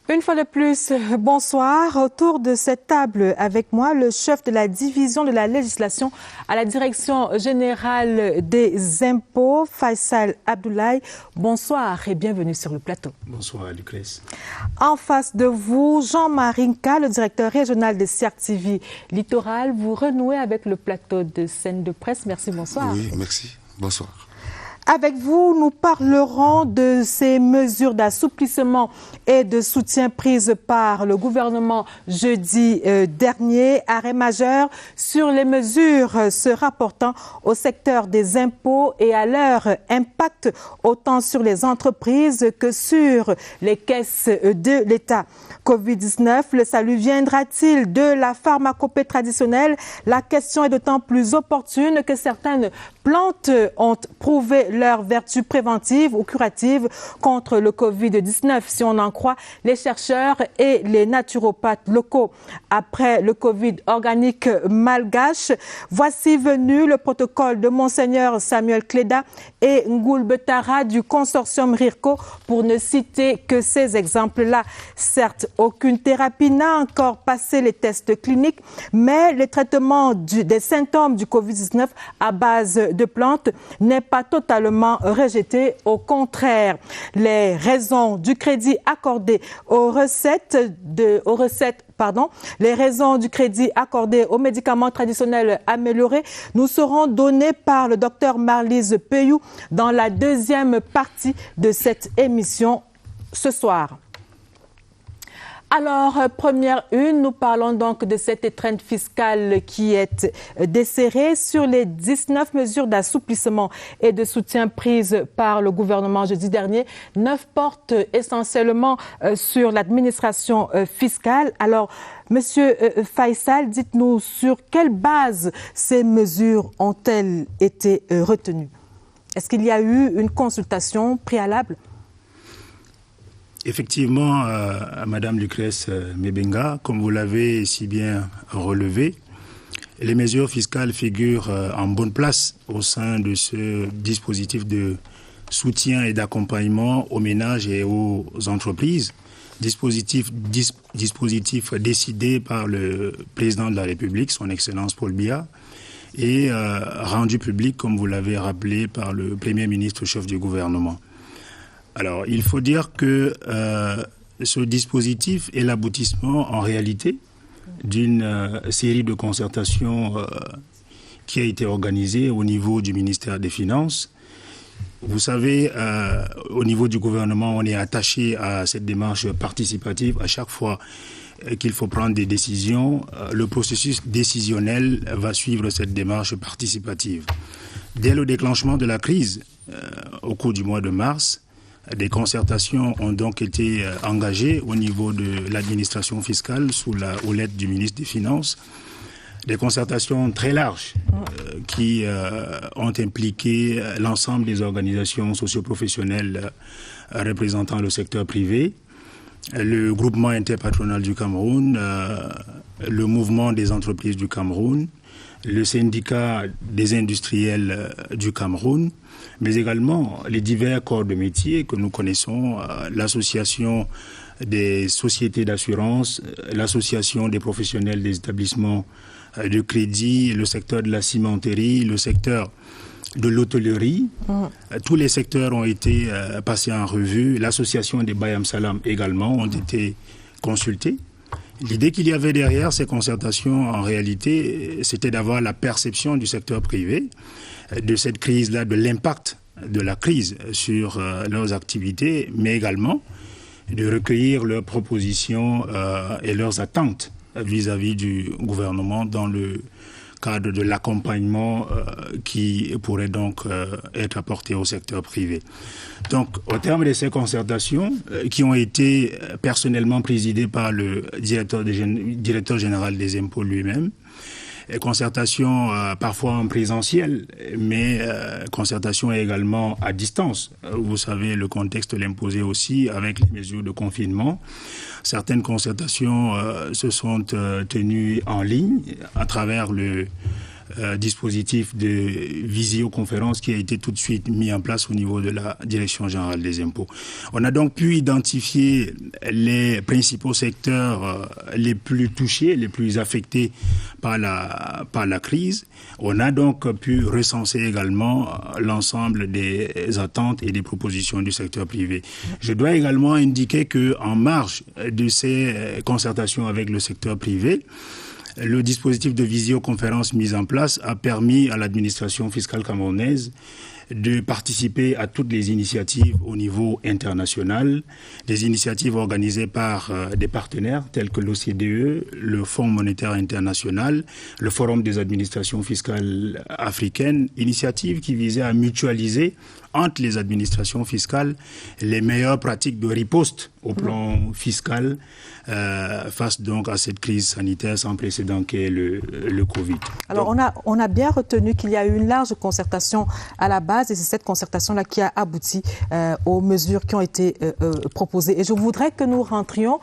Une fois de plus, bonsoir. Autour de cette table avec moi, le chef de la division de la législation à la direction générale des impôts, Faisal Abdoulaye. Bonsoir et bienvenue sur le plateau. Bonsoir, Lucrèce. En face de vous, Jean-Marie Nka, le directeur régional de CIRC TV Littoral. Vous renouez avec le plateau de scène de presse. Merci, bonsoir. Oui, merci. Bonsoir. Avec vous, nous parlerons de ces mesures d'assouplissement et de soutien prises par le gouvernement jeudi dernier. Arrêt majeur sur les mesures se rapportant au secteur des impôts et à leur impact autant sur les entreprises que sur les caisses de l'État. Covid-19, le salut viendra-t-il de la pharmacopée traditionnelle? La question est d'autant plus opportune que certaines plantes ont prouvé leur vertu préventive ou curative contre le Covid-19, si on en croit les chercheurs et les naturopathes locaux. Après le Covid organique malgache, voici venu le protocole de Monseigneur Samuel Cléda et Ngoul Betara du consortium RIRCO, pour ne citer que ces exemples-là. Certes, aucune thérapie n'a encore passé les tests cliniques, mais le traitement des symptômes du Covid-19 à base de plantes n'est pas totalement rejeté. Au contraire, les raisons du crédit accordé les raisons du crédit accordé aux médicaments traditionnels améliorés nous seront données par le docteur Marlise Peyou dans la deuxième partie de cette émission ce soir. Alors, première une, nous parlons donc de cette étreinte fiscale qui est desserrée sur les 19 mesures d'assouplissement et de soutien prises par le gouvernement jeudi dernier. 9 portent essentiellement sur l'administration fiscale. Alors, Monsieur Faisal, dites-nous sur quelle base ces mesures ont-elles été retenues? Est-ce qu'il y a eu une consultation préalable? Effectivement, Madame Lucrèce Mebenga, comme vous l'avez si bien relevé, les mesures fiscales figurent en bonne place au sein de ce dispositif de soutien et d'accompagnement aux ménages et aux entreprises. Dispositif décidé par le président de la République, son Excellence Paul Biya, et rendu public, comme vous l'avez rappelé, par le Premier ministre chef du gouvernement. Alors, il faut dire que ce dispositif est l'aboutissement, en réalité, d'une série de concertations qui a été organisée au niveau du ministère des Finances. Vous savez, au niveau du gouvernement, on est attaché à cette démarche participative. À chaque fois qu'il faut prendre des décisions, le processus décisionnel va suivre cette démarche participative. Dès le déclenchement de la crise, au cours du mois de mars, des concertations ont donc été engagées au niveau de l'administration fiscale sous la houlette du ministre des Finances. Des concertations très larges qui ont impliqué l'ensemble des organisations socio-professionnelles représentant le secteur privé, le groupement interpatronal du Cameroun, le mouvement des entreprises du Cameroun, le syndicat des industriels du Cameroun, mais également les divers corps de métier que nous connaissons, l'association des sociétés d'assurance, l'association des professionnels des établissements de crédit, le secteur de la cimenterie, le secteur de l'hôtellerie. Tous les secteurs ont été passés en revue. L'association des Bayam Salam également ont été consultés. L'idée qu'il y avait derrière ces concertations, en réalité, c'était d'avoir la perception du secteur privé de cette crise-là, de l'impact de la crise sur leurs activités, mais également de recueillir leurs propositions et leurs attentes vis-à-vis du gouvernement dans le cadre de l'accompagnement qui pourrait donc être apporté au secteur privé. Donc, au terme de ces concertations, qui ont été personnellement présidées par le directeur général des impôts lui-même, et concertations parfois en présentiel, mais concertations également à distance. Vous savez, le contexte l'imposait aussi avec les mesures de confinement. Certaines concertations se sont tenues en ligne à travers le dispositif de visioconférence qui a été tout de suite mis en place au niveau de la Direction générale des impôts. On a donc pu identifier les principaux secteurs les plus touchés, les plus affectés par la crise. On a donc pu recenser également l'ensemble des attentes et des propositions du secteur privé. Je dois également indiquer qu'en marge de ces concertations avec le secteur privé, le dispositif de visioconférence mis en place a permis à l'administration fiscale camerounaise de participer à toutes les initiatives au niveau international, des initiatives organisées par des partenaires tels que l'OCDE, le Fonds monétaire international, le Forum des administrations fiscales africaines, initiatives qui visaient à mutualiser entre les administrations fiscales les meilleures pratiques de riposte au plan fiscal face donc à cette crise sanitaire sans précédent qu'est le Covid. Alors on a bien retenu qu'il y a eu une large concertation à la base et c'est cette concertation-là qui a abouti aux mesures qui ont été proposées. Et je voudrais que nous rentrions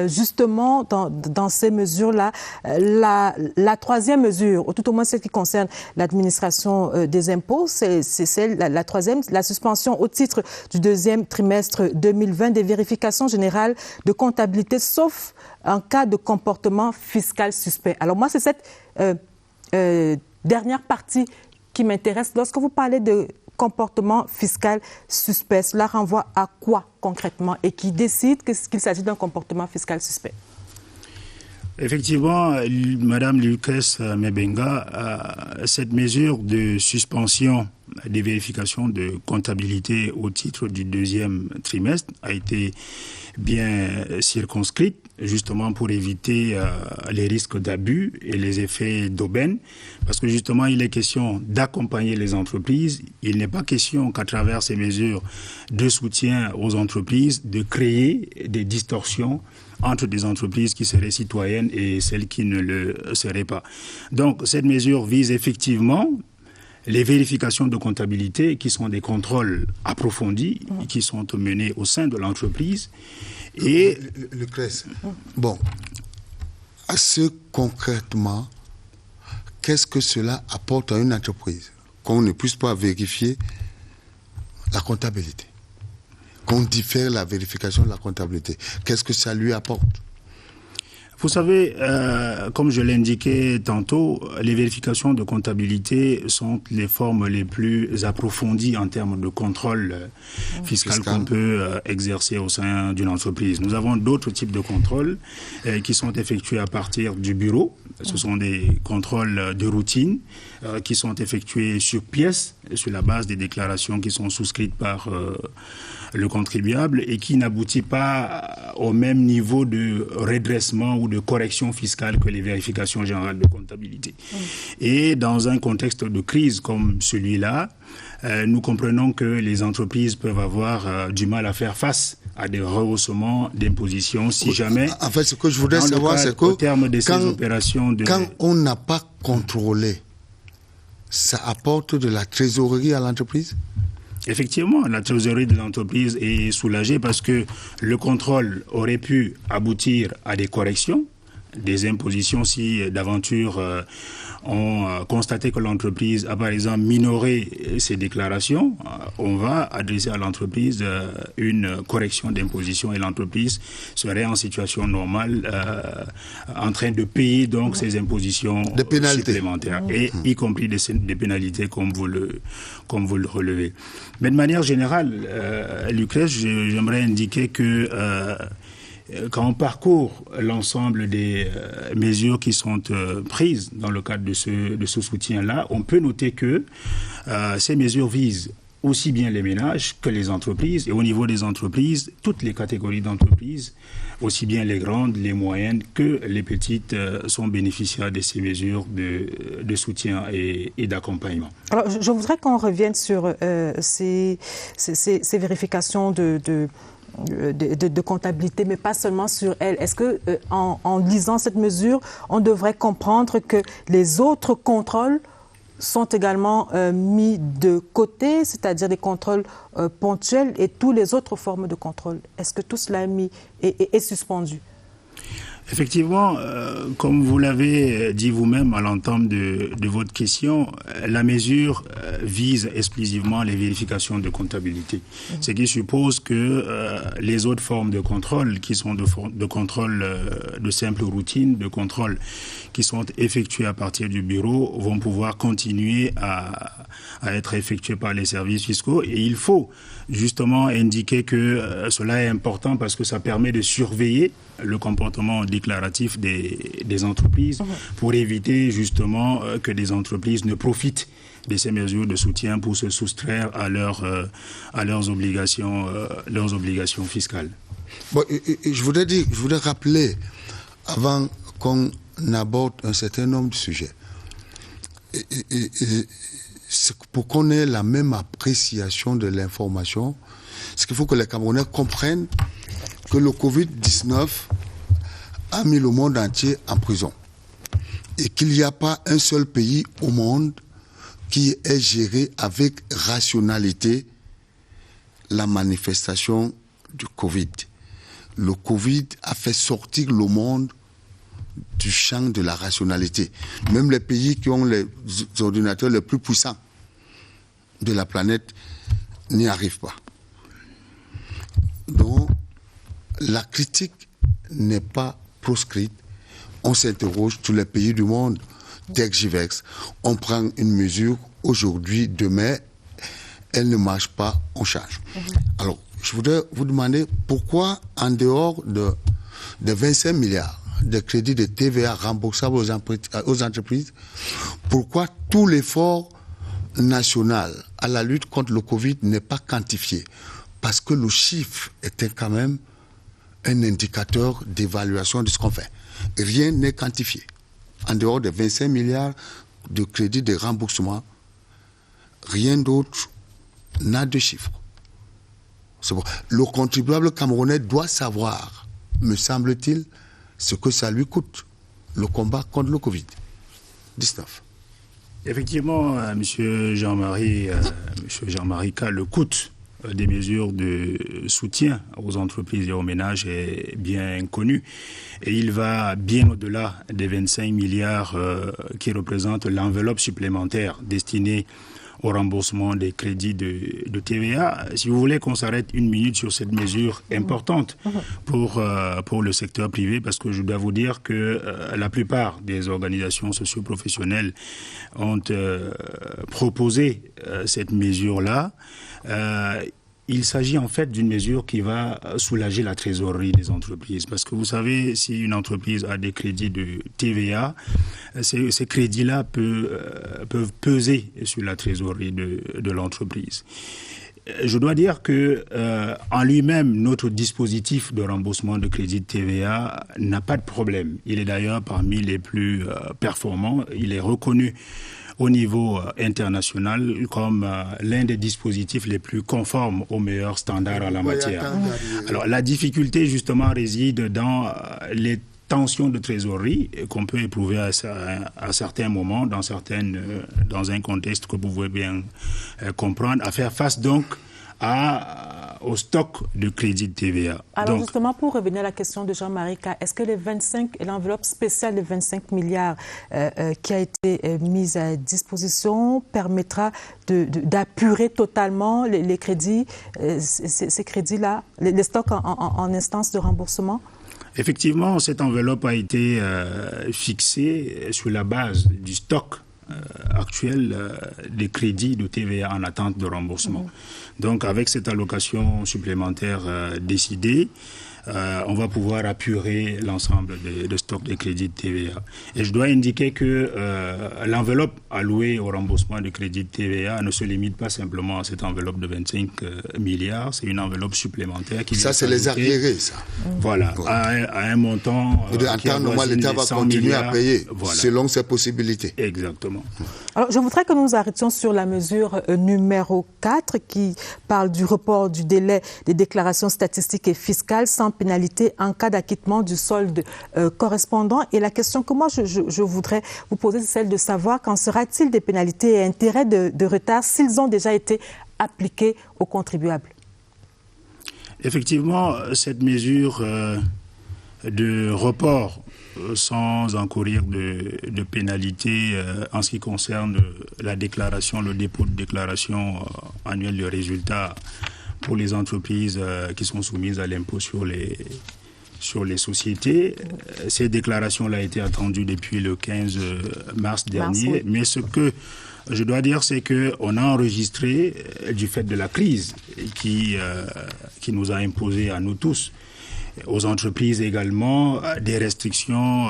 justement dans ces mesures-là. La troisième mesure, ou tout au moins celle qui concerne l'administration des impôts, c'est celle, la troisième, la suspension au titre du deuxième trimestre 2020 des vérifications générales de comptabilité, sauf en cas de comportement fiscal suspect. Alors moi, c'est cette dernière partie qui m'intéresse. Lorsque vous parlez de comportement fiscal suspect, cela renvoie à quoi concrètement et qui décide qu'il s'agit d'un comportement fiscal suspect? Effectivement, Madame Lucrèce Mebenga, cette mesure de suspension des vérifications de comptabilité au titre du deuxième trimestre a été bien circonscrite, justement pour éviter les risques d'abus et les effets d'aubaine, parce que justement il est question d'accompagner les entreprises. Il n'est pas question qu'à travers ces mesures de soutien aux entreprises, de créer des distorsions entre des entreprises qui seraient citoyennes et celles qui ne le seraient pas. Donc cette mesure vise effectivement les vérifications de comptabilité qui sont des contrôles approfondis qui sont menés au sein de l'entreprise. Et Lucrèce, bon, assez concrètement, qu'est-ce que cela apporte à une entreprise qu'on ne puisse pas vérifier la comptabilité, qu'on diffère la vérification de la comptabilité? Qu'est-ce que ça lui apporte? Vous savez, comme je l'ai indiqué tantôt, les vérifications de comptabilité sont les formes les plus approfondies en termes de contrôle fiscal qu'on peut exercer au sein d'une entreprise. Nous avons d'autres types de contrôles qui sont effectués à partir du bureau. Ce sont des contrôles de routine qui sont effectués sur pièce, sur la base des déclarations qui sont souscrites par le contribuable et qui n'aboutit pas au même niveau de redressement ou de correction fiscale que les vérifications générales de comptabilité. Et dans un contexte de crise comme celui-là, nous comprenons que les entreprises peuvent avoir du mal à faire face à des rehaussements d'imposition si jamais... En fait, ce que je voudrais savoir, c'est que au terme de ces opérations quand on n'a pas contrôlé, ça apporte de la trésorerie à l'entreprise? Effectivement, la trésorerie de l'entreprise est soulagée parce que le contrôle aurait pu aboutir à des corrections, des impositions si d'aventure on constaté que l'entreprise a par exemple minoré ses déclarations. On va adresser à l'entreprise une correction d'imposition et l'entreprise serait en situation normale en train de payer donc ses impositions supplémentaires et y compris des pénalités comme vous le relevez. Mais de manière générale, Lucrèce, j'aimerais indiquer que quand on parcourt l'ensemble des mesures qui sont prises dans le cadre de ce soutien-là, on peut noter que ces mesures visent aussi bien les ménages que les entreprises. Et au niveau des entreprises, toutes les catégories d'entreprises, aussi bien les grandes, les moyennes que les petites, sont bénéficiaires de ces mesures de soutien et d'accompagnement. Alors, je voudrais qu'on revienne sur ces vérifications de comptabilité, mais pas seulement sur elle. Est-ce que, en lisant cette mesure, on devrait comprendre que les autres contrôles sont également mis de côté, c'est-à-dire des contrôles ponctuels et toutes les autres formes de contrôle? Est-ce que tout cela est suspendu? Effectivement, comme vous l'avez dit vous-même à l'entame de votre question, la mesure vise exclusivement les vérifications de comptabilité. Ce qui suppose que les autres formes de contrôle, qui sont de contrôle de simple routine, de contrôle qui sont effectués à partir du bureau, vont pouvoir continuer à être effectués par les services fiscaux. Et il faut justement indiquer que cela est important parce que ça permet de surveiller le comportement déclaratif des entreprises pour éviter justement que des entreprises ne profitent de ces mesures de soutien pour se soustraire à leurs obligations fiscales. Bon, et je voudrais rappeler, avant qu'on aborde un certain nombre de sujets, pour qu'on ait la même appréciation de l'information, c'est qu'il faut que les Camerounais comprennent que le Covid-19 a mis le monde entier en prison et qu'il n'y a pas un seul pays au monde qui ait géré avec rationalité la manifestation du Covid. Le Covid a fait sortir le monde du champ de la rationalité. Même les pays qui ont les ordinateurs les plus puissants de la planète n'y arrivent pas. Donc, la critique n'est pas proscrite. On s'interroge tous les pays du monde. Texgivex, on prend une mesure aujourd'hui, demain, elle ne marche pas, on change. Alors, je voudrais vous demander pourquoi, en dehors de 25 milliards de crédits de TVA remboursables aux entreprises, pourquoi tout l'effort national à la lutte contre le Covid n'est pas quantifié? Parce que le chiffre était quand même un indicateur d'évaluation de ce qu'on fait. Rien n'est quantifié. En dehors de 25 milliards de crédits de remboursement, rien d'autre n'a de chiffre. Bon. Le contribuable camerounais doit savoir, me semble-t-il, ce que ça lui coûte, le combat contre le Covid-19. Effectivement, M. Jean-Marie K, le coût des mesures de soutien aux entreprises et aux ménages est bien connu. Et il va bien au-delà des 25 milliards qui représentent l'enveloppe supplémentaire destinée au remboursement des crédits de TVA. Si vous voulez qu'on s'arrête une minute sur cette mesure importante pour le secteur privé, parce que je dois vous dire que la plupart des organisations socio-professionnelles ont proposé cette mesure-là. Il s'agit en fait d'une mesure qui va soulager la trésorerie des entreprises. Parce que vous savez, si une entreprise a des crédits de TVA, ces crédits-là peuvent peser sur la trésorerie de l'entreprise. Je dois dire que en lui-même, notre dispositif de remboursement de crédits de TVA n'a pas de problème. Il est d'ailleurs parmi les plus performants. Il est reconnu au niveau international comme l'un des dispositifs les plus conformes aux meilleurs standards en la matière. Alors la difficulté justement réside dans les tensions de trésorerie qu'on peut éprouver à certains moments, dans un contexte que vous pouvez bien comprendre, à faire face donc au stock de crédits de TVA. Alors justement, pour revenir à la question de Jean-Marie K, est-ce que l'enveloppe spéciale de 25 milliards qui a été mise à disposition permettra d'apurer totalement les crédits, ces crédits-là, les stocks en instance de remboursement? Effectivement, cette enveloppe a été fixée sur la base du stock actuel des crédits de TVA en attente de remboursement. Donc avec cette allocation supplémentaire décidée, on va pouvoir apurer l'ensemble de stocks de crédits de TVA. Et je dois indiquer que l'enveloppe allouée au remboursement de crédits de TVA ne se limite pas simplement à cette enveloppe de 25 milliards, c'est une enveloppe supplémentaire qui... Ça, c'est les arriérés, ça. Voilà, à un montant... en temps normal, l'État va continuer à payer selon ses possibilités. Exactement. Alors, je voudrais que nous nous arrêtions sur la mesure numéro 4 qui parle du report du délai des déclarations statistiques et fiscales sans pénalité en cas d'acquittement du solde correspondant. Et la question que moi, je voudrais vous poser, c'est celle de savoir qu'en sera-t-il des pénalités et intérêts de retard s'ils ont déjà été appliqués aux contribuables? Effectivement, cette mesure de report sans encourir de pénalité en ce qui concerne la déclaration, le dépôt de déclaration annuelle de résultats pour les entreprises qui sont soumises à l'impôt sur les sociétés. Ces déclarations-là ont été attendues depuis le 15 mars dernier. Mais ce que je dois dire, c'est qu'on a enregistré, du fait de la crise qui nous a imposé à nous tous, aux entreprises également, des restrictions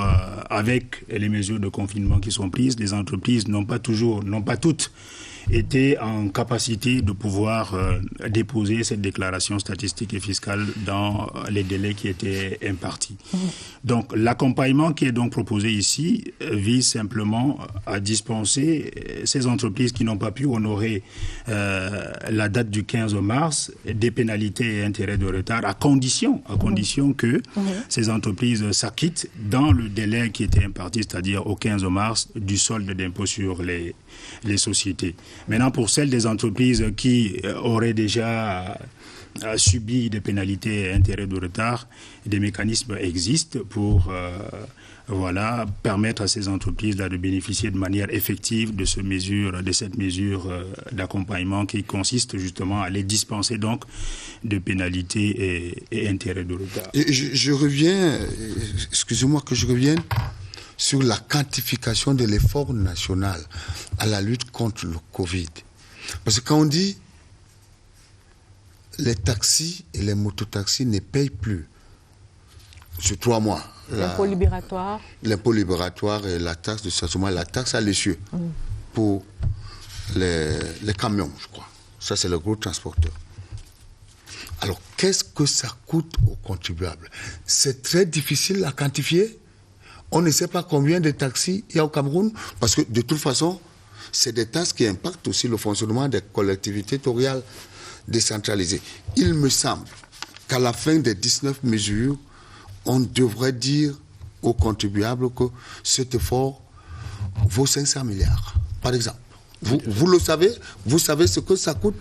avec les mesures de confinement qui sont prises. Les entreprises n'ont pas toutes été en capacité de pouvoir déposer cette déclaration statistique et fiscale dans les délais qui étaient impartis. Donc l'accompagnement qui est donc proposé ici vise simplement à dispenser ces entreprises qui n'ont pas pu honorer la date du 15 mars des pénalités et intérêts de retard à condition que ces entreprises s'acquittent dans le délai qui était imparti, c'est-à-dire au 15 mars, du solde d'impôt sur les sociétés. Maintenant, pour celles des entreprises qui auraient déjà subi des pénalités et intérêts de retard, des mécanismes existent pour permettre à ces entreprises-là de bénéficier de manière effective de cette mesure d'accompagnement qui consiste justement à les dispenser donc de pénalités et intérêts de retard. Et je reviens, excusez-moi que je revienne sur la quantification de l'effort national à la lutte contre le Covid. Parce que quand on dit les taxis et les mototaxis ne payent plus sur 3 mois. L'impôt libératoire. L'impôt libératoire et la taxe de stationnement, la taxe à l'essieu pour les camions, je crois. Ça, c'est le gros transporteur. Alors, qu'est-ce que ça coûte aux contribuables? C'est très difficile à quantifier. On ne sait pas combien de taxis il y a au Cameroun, parce que de toute façon, c'est des taxes qui impactent aussi le fonctionnement des collectivités territoriales décentralisées. Il me semble qu'à la fin des 19 mesures, on devrait dire aux contribuables que cet effort vaut 500 milliards, par exemple. Vous le savez? Vous savez ce que ça coûte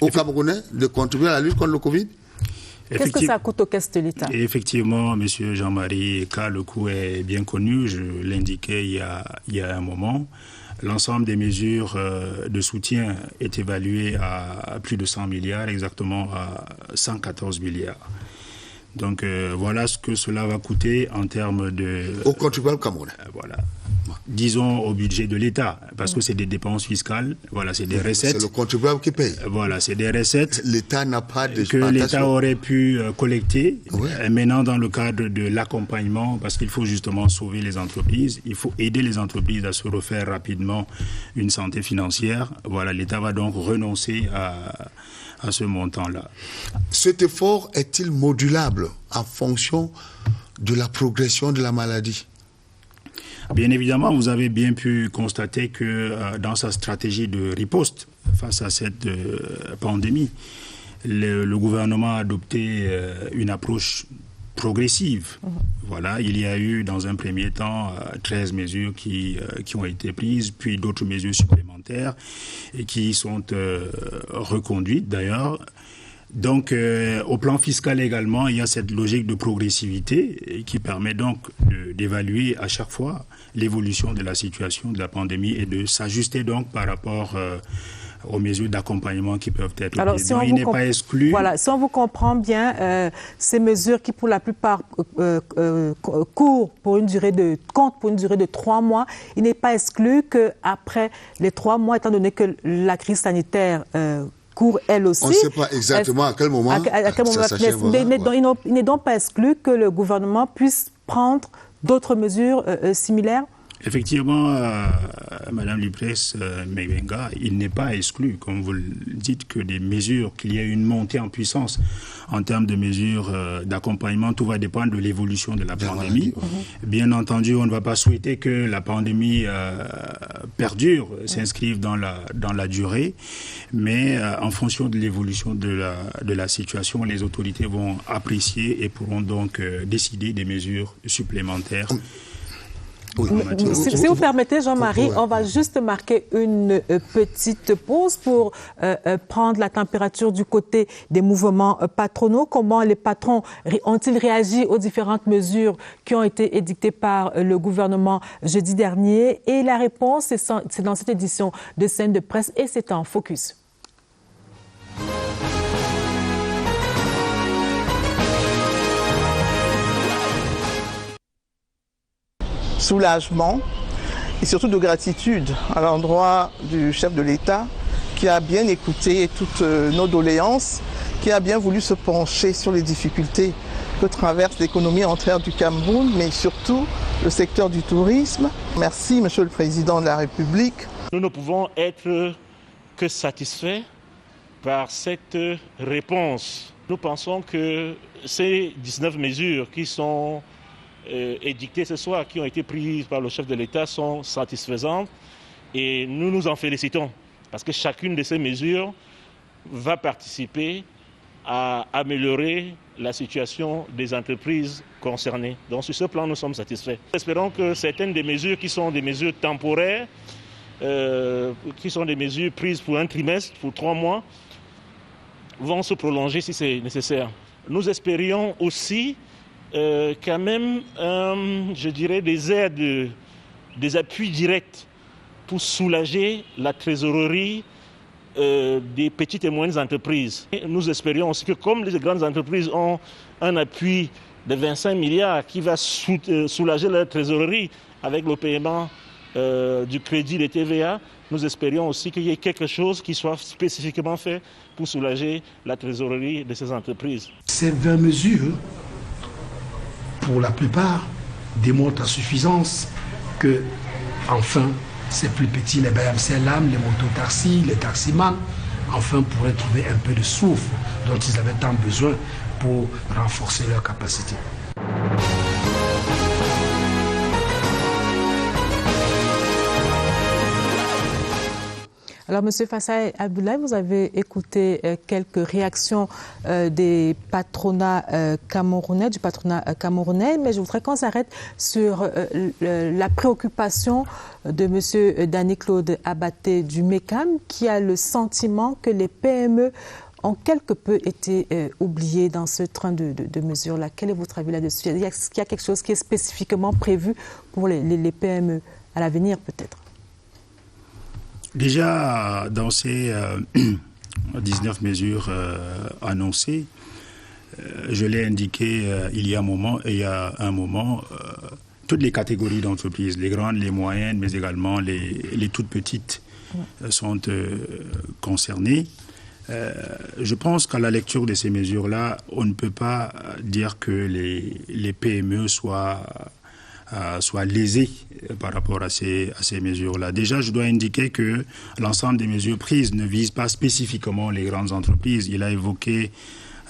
aux Camerounais de contribuer à la lutte contre le Covid? Qu'est-ce que ça coûte aux caisses de l'État? Effectivement, M. Jean-Marie K, le coût est bien connu. Je l'indiquais il y a un moment. L'ensemble des mesures de soutien est évalué à plus de 100 milliards, exactement à 114 milliards. Donc voilà ce que cela va coûter en termes de... Au contribuable camerounais. Voilà. Disons au budget de l'État, parce que c'est des dépenses fiscales, voilà, c'est des recettes. C'est le contribuable qui paye. Voilà, c'est des recettes. L'État n'a pas de... Que l'État aurait pu collecter. Ouais. Maintenant, dans le cadre de l'accompagnement, parce qu'il faut justement sauver les entreprises, il faut aider les entreprises à se refaire rapidement une santé financière. Voilà, l'État va donc renoncer à ce montant-là. Cet effort est-il modulable en fonction de la progression de la maladie? Bien évidemment, vous avez bien pu constater que dans sa stratégie de riposte face à cette pandémie, le gouvernement a adopté une approche progressive. Voilà, il y a eu dans un premier temps 13 mesures qui ont été prises, puis d'autres mesures supplémentaires et qui sont reconduites d'ailleurs. Donc, au plan fiscal également, il y a cette logique de progressivité qui permet donc d'évaluer à chaque fois l'évolution de la situation de la pandémie et de s'ajuster donc par rapport aux mesures d'accompagnement qui peuvent être prises. Donc, il n'est pas exclu. Voilà, si on vous comprend bien, ces mesures qui, pour la plupart, comptent pour une durée de 3 mois, il n'est pas exclu qu'après les 3 mois, étant donné que la crise sanitaire court elle aussi. On ne sait pas exactement à quel moment, ça s'achèvera. Il n'est donc pas exclu que le gouvernement puisse prendre d'autres mesures similaires? Effectivement, Madame Lupresse Mebenga, il n'est pas exclu, comme vous le dites, que des mesures, qu'il y ait une montée en puissance en termes de mesures d'accompagnement. Tout va dépendre de l'évolution de la pandémie. Bien entendu, on ne va pas souhaiter que la pandémie perdure, s'inscrive dans la durée, mais en fonction de l'évolution de la situation, les autorités vont apprécier et pourront donc décider des mesures supplémentaires. Oui. Si vous permettez, Jean-Marie, on va juste marquer une petite pause pour prendre la température du côté des mouvements patronaux. Comment les patrons ont-ils réagi aux différentes mesures qui ont été édictées par le gouvernement jeudi dernier? Et la réponse, c'est dans cette édition de Scène de Presse et c'est en focus. Soulagement et surtout de gratitude à l'endroit du chef de l'État qui a bien écouté toutes nos doléances, qui a bien voulu se pencher sur les difficultés que traverse l'économie entière du Cameroun, mais surtout le secteur du tourisme. Merci, Monsieur le Président de la République. Nous ne pouvons être que satisfaits par cette réponse. Nous pensons que ces 19 mesures qui sont édictées ce soir, qui ont été prises par le chef de l'État, sont satisfaisantes et nous nous en félicitons parce que chacune de ces mesures va participer à améliorer la situation des entreprises concernées. Donc sur ce plan, nous sommes satisfaits. Espérons que certaines des mesures qui sont des mesures temporaires, qui sont des mesures prises pour un trimestre, pour 3 mois, vont se prolonger si c'est nécessaire. Nous espérions aussi quand même, je dirais, des aides, des appuis directs pour soulager la trésorerie des petites et moyennes entreprises. Et nous espérions aussi que comme les grandes entreprises ont un appui de 25 milliards qui va soulager leur trésorerie avec le paiement du crédit de TVA, nous espérions aussi qu'il y ait quelque chose qui soit spécifiquement fait pour soulager la trésorerie de ces entreprises. Ces 20 mesures, pour la plupart, démontrent à suffisance que, enfin, ces plus petits, les BMCLAM, les mototaxis, les taximans, enfin pourraient trouver un peu de souffle dont ils avaient tant besoin pour renforcer leur capacité. Alors, M. Fassay Abdoulaye, vous avez écouté quelques réactions des patronats camerounais, du patronat camerounais, mais je voudrais qu'on s'arrête sur la préoccupation de M. Danny-Claude Abaté du MECAM, qui a le sentiment que les PME ont quelque peu été oubliés dans ce train de mesures-là. Quel est votre avis là-dessus? Est-ce qu'il y a quelque chose qui est spécifiquement prévu pour les PME à l'avenir, peut-être? Déjà, dans ces 19 mesures annoncées, je l'ai indiqué il y a un moment, toutes les catégories d'entreprises, les grandes, les moyennes, mais également les toutes petites sont concernées. Je pense qu'à la lecture de ces mesures-là, on ne peut pas dire que les PME soient lésés par rapport à ces mesures-là. Déjà, je dois indiquer que l'ensemble des mesures prises ne visent pas spécifiquement les grandes entreprises. Il a évoqué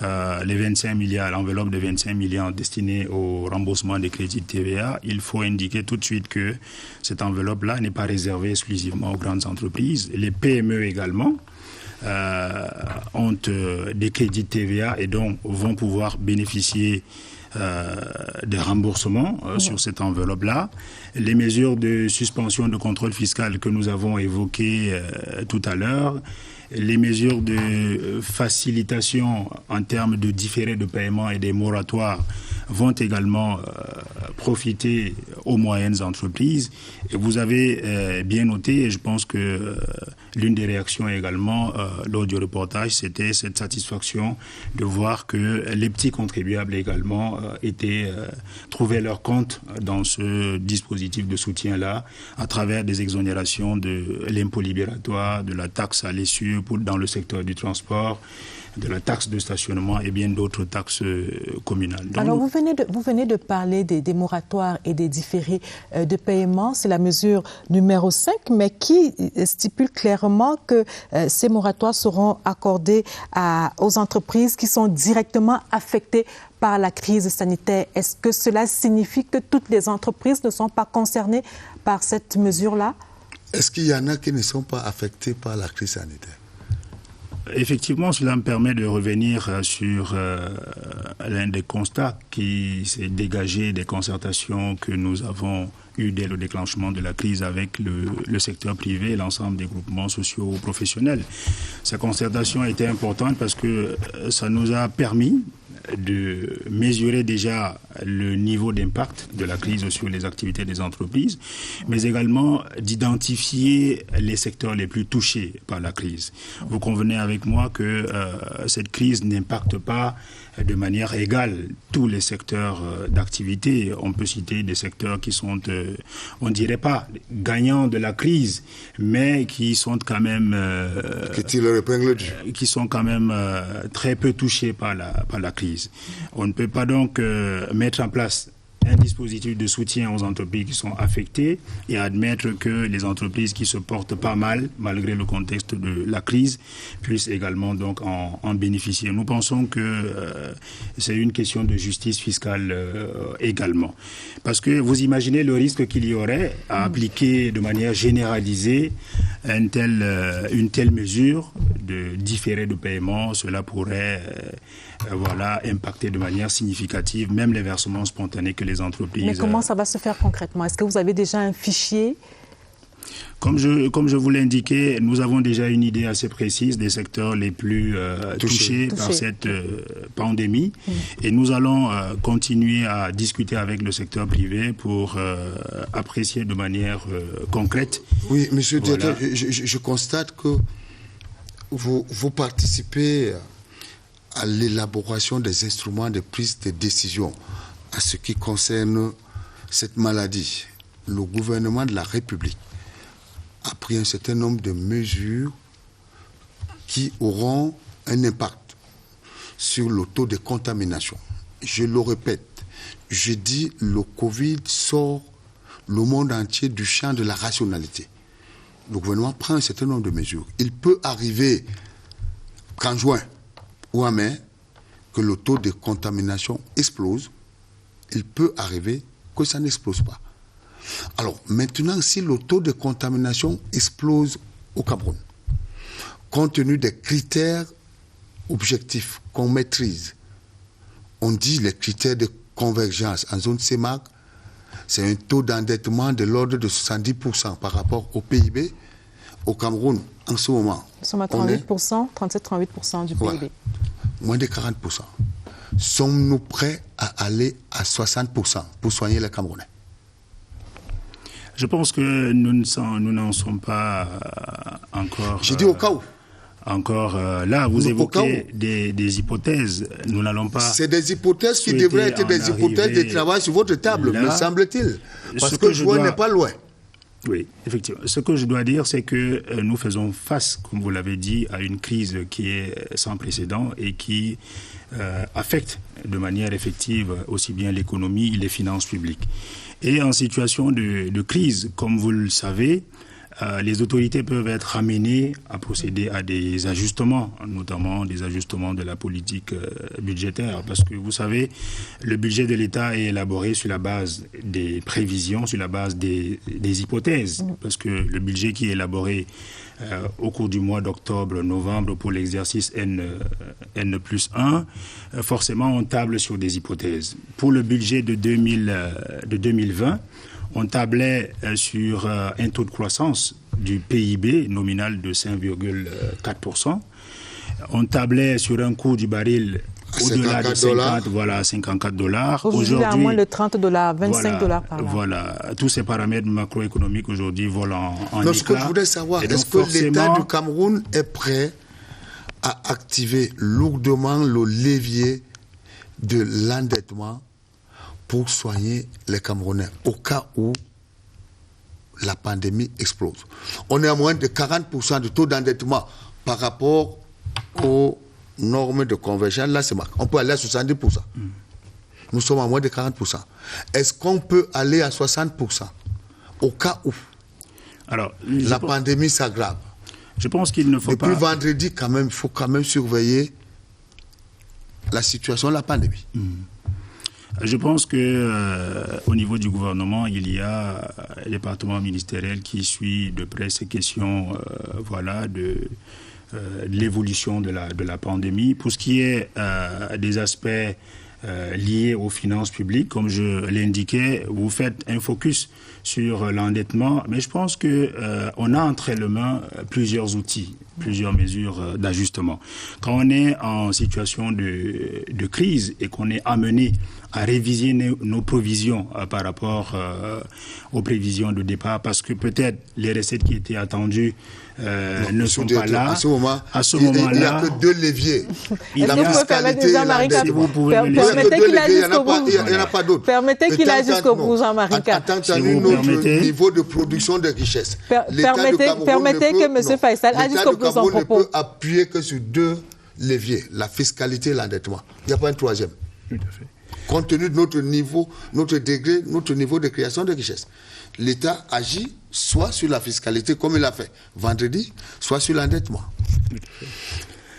les 25 milliards, l'enveloppe de 25 milliards destinée au remboursement des crédits de TVA. Il faut indiquer tout de suite que cette enveloppe-là n'est pas réservée exclusivement aux grandes entreprises. Les PME également ont des crédits de TVA et donc vont pouvoir bénéficier des remboursements sur cette enveloppe-là. Les mesures de suspension de contrôle fiscal que nous avons évoquées tout à l'heure, les mesures de facilitation en termes de différés de paiement et des moratoires vont également profiter aux moyennes entreprises. Et vous avez bien noté, et je pense que l'une des réactions également lors du reportage, c'était cette satisfaction de voir que les petits contribuables également trouvaient leur compte dans ce dispositif de soutien-là à travers des exonérations de l'impôt libératoire, de la taxe à l'essieu dans le secteur du transport, de la taxe de stationnement et bien d'autres taxes communales. Donc, alors, vous venez de parler des moratoires et des différés de paiement. C'est la mesure numéro 5, mais qui stipule clairement que ces moratoires seront accordés aux entreprises qui sont directement affectées par la crise sanitaire. Est-ce que cela signifie que toutes les entreprises ne sont pas concernées par cette mesure-là? Est-ce qu'il y en a qui ne sont pas affectés par la crise sanitaire? effectivement, cela me permet de revenir sur l'un des constats qui s'est dégagé des concertations que nous avons eues dès le déclenchement de la crise avec le secteur privé et l'ensemble des groupements sociaux professionnels. Ces concertations étaient importantes parce que ça nous a permis de mesurer déjà le niveau d'impact de la crise sur les activités des entreprises, mais également d'identifier les secteurs les plus touchés par la crise. Vous convenez avec moi que cette crise n'impacte pas de manière égale tous les secteurs d'activité. On peut citer des secteurs qui sont, on ne dirait pas gagnants de la crise, mais qui sont quand même qui sont quand même très peu touchés par la crise. On ne peut pas donc mettre en place un dispositif de soutien aux entreprises qui sont affectées et admettre que les entreprises qui se portent pas mal, malgré le contexte de la crise, puissent également donc en bénéficier. Nous pensons que c'est une question de justice fiscale également. Parce que vous imaginez le risque qu'il y aurait à appliquer de manière généralisée une telle mesure de différé de paiement. Cela pourrait impacter de manière significative même les versements spontanés que les entreprises... Mais comment ça va se faire concrètement? Est-ce que vous avez déjà un fichier? Comme je vous l'ai indiqué, nous avons déjà une idée assez précise des secteurs les plus touchés par cette pandémie. Et nous allons continuer à discuter avec le secteur privé pour apprécier de manière concrète. Oui, monsieur le directeur, je constate que vous participez à l'élaboration des instruments de prise de décision à ce qui concerne cette maladie. Le gouvernement de la République a pris un certain nombre de mesures qui auront un impact sur le taux de contamination. Je le répète, je dis le Covid sort le monde entier du champ de la rationalité. Le gouvernement prend un certain nombre de mesures. Il peut arriver qu'en juin ou en mai, que le taux de contamination explose. Il peut arriver que ça n'explose pas. Alors, maintenant, si le taux de contamination explose au Cameroun, compte tenu des critères objectifs qu'on maîtrise, on dit les critères de convergence en zone CEMAC, c'est un taux d'endettement de l'ordre de 70% par rapport au PIB. Au Cameroun, en ce moment, nous sommes à 38%, 37-38% du PIB. Voilà, moins de 40%. Sommes-nous prêts à aller à 60% pour soigner les Camerounais? Je pense que nous n'en sommes pas encore... J'ai dit au cas où. Encore là, vous évoquez des hypothèses. Nous n'allons pas... C'est des hypothèses qui devraient être des hypothèses de travail sur votre table, me semble-t-il. Parce que le joueur n'est pas loin. Oui, effectivement. Ce que je dois dire, c'est que nous faisons face, comme vous l'avez dit, à une crise qui est sans précédent et qui affecte de manière effective aussi bien l'économie et les finances publiques. Et en situation de crise, comme vous le savez, les autorités peuvent être amenées à procéder à des ajustements, notamment des ajustements de la politique budgétaire. Parce que vous savez, le budget de l'État est élaboré sur la base des prévisions, sur la base des hypothèses. Parce que le budget qui est élaboré au cours du mois d'octobre-novembre pour l'exercice N+1, forcément on table sur des hypothèses. Pour le budget de 2020, on tablait sur un taux de croissance du PIB nominal de 5,4%. On tablait sur un coût du baril au-delà de 54 dollars. Aujourd'hui, à moins de 30 dollars, 25 dollars par là. Voilà, tous ces paramètres macroéconomiques aujourd'hui volent en éclat. Ce que je voudrais savoir, est-ce que l'État du Cameroun est prêt à activer lourdement le levier de l'endettement pour soigner les Camerounais au cas où la pandémie explose? On est à moins de 40% de taux d'endettement par rapport aux normes de convergence. Là, c'est marqué. On peut aller à 70%. Nous sommes à moins de 40%. Est-ce qu'on peut aller à 60% au cas où la pandémie s'aggrave? Je pense qu'il ne faut pas... Depuis vendredi, quand même, il faut quand même surveiller la situation de la pandémie. Je pense qu'au niveau du gouvernement, il y a un département ministériel qui suit de près ces questions l'évolution de la pandémie. Pour ce qui est des aspects liés aux finances publiques, comme je l'indiquais, vous faites un focus sur l'endettement, mais je pense qu'on a entre les mains plusieurs outils, plusieurs mesures d'ajustement. Quand on est en situation de crise et qu'on est amené à réviser nos provisions par rapport aux prévisions de départ, parce que peut-être les recettes qui étaient attendues ne sont pas là. À ce moment-là, il n'y a que deux leviers. La fiscalité et l'endettement. Permettez qu'il aille jusqu'au bout. Il n'y en a pas d'autre. Permettez qu'il aille jusqu'au bout, Jean-Marie Ka. Notre niveau de production de richesse. Permettez que M. Faisal aille jusqu'au bout son propos. L'État ne peut appuyer que sur deux leviers, la fiscalité et l'endettement. Il n'y a pas un troisième. Tout à fait. Compte tenu de notre niveau, notre degré, notre niveau de création de richesse. L'État agit soit sur la fiscalité, comme il a fait vendredi, soit sur l'endettement.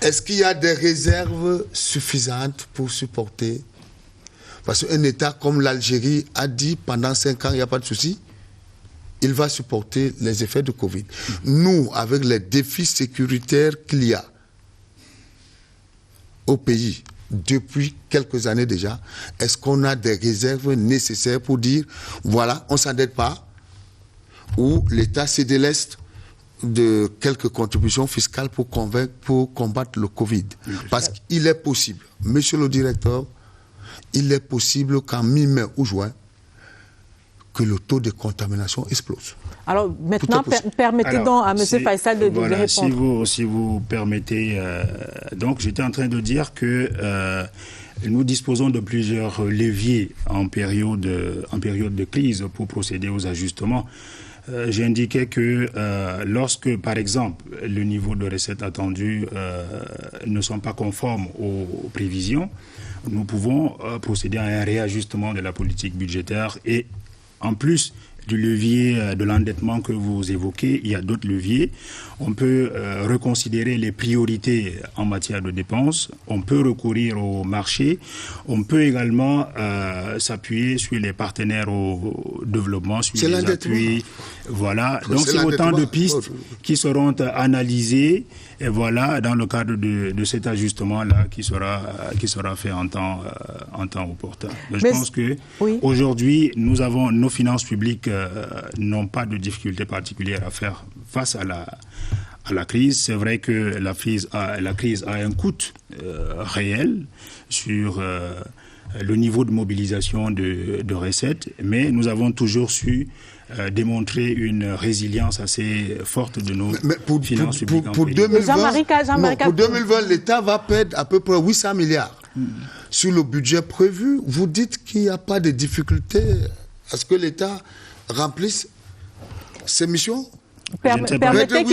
Est-ce qu'il y a des réserves suffisantes pour supporter? Parce qu'un État comme l'Algérie a dit pendant 5 ans, il n'y a pas de souci, il va supporter les effets de Covid. Nous, avec les défis sécuritaires qu'il y a au pays, depuis quelques années déjà, est-ce qu'on a des réserves nécessaires pour dire, voilà, on ne s'endette pas, ou l'État se déleste de quelques contributions fiscales pour combattre le Covid? Parce qu'il est possible, monsieur le directeur, il est possible qu'en mi-mai ou juin, que le taux de contamination explose. Alors maintenant, permettez donc à M. Faisal de répondre. Si vous permettez, donc j'étais en train de dire que nous disposons de plusieurs leviers en période de crise pour procéder aux ajustements. J'ai indiqué que lorsque, par exemple, le niveau de recettes attendu ne sont pas conformes aux prévisions, nous pouvons procéder à un réajustement de la politique budgétaire. Et en plus du levier de l'endettement que vous évoquez, il y a d'autres leviers. On peut reconsidérer les priorités en matière de dépenses. On peut recourir au marché. On peut également s'appuyer sur les partenaires au développement, sur les appuis. Voilà. Donc c'est autant de pistes qui seront analysées. Et voilà, dans le cadre de cet ajustement-là qui sera fait en temps opportun. Je pense que aujourd'hui, nos finances publiques n'ont pas de difficultés particulières à faire face à la crise. C'est vrai que la crise a un coût réel sur le niveau de mobilisation de recettes, mais nous avons toujours su démontrer une résilience assez forte de nos finances publiques. Pour 2020, l'État va perdre à peu près 800 milliards. Sur le budget prévu, vous dites qu'il n'y a pas de difficulté à ce que l'État remplisse ses missions? Permettez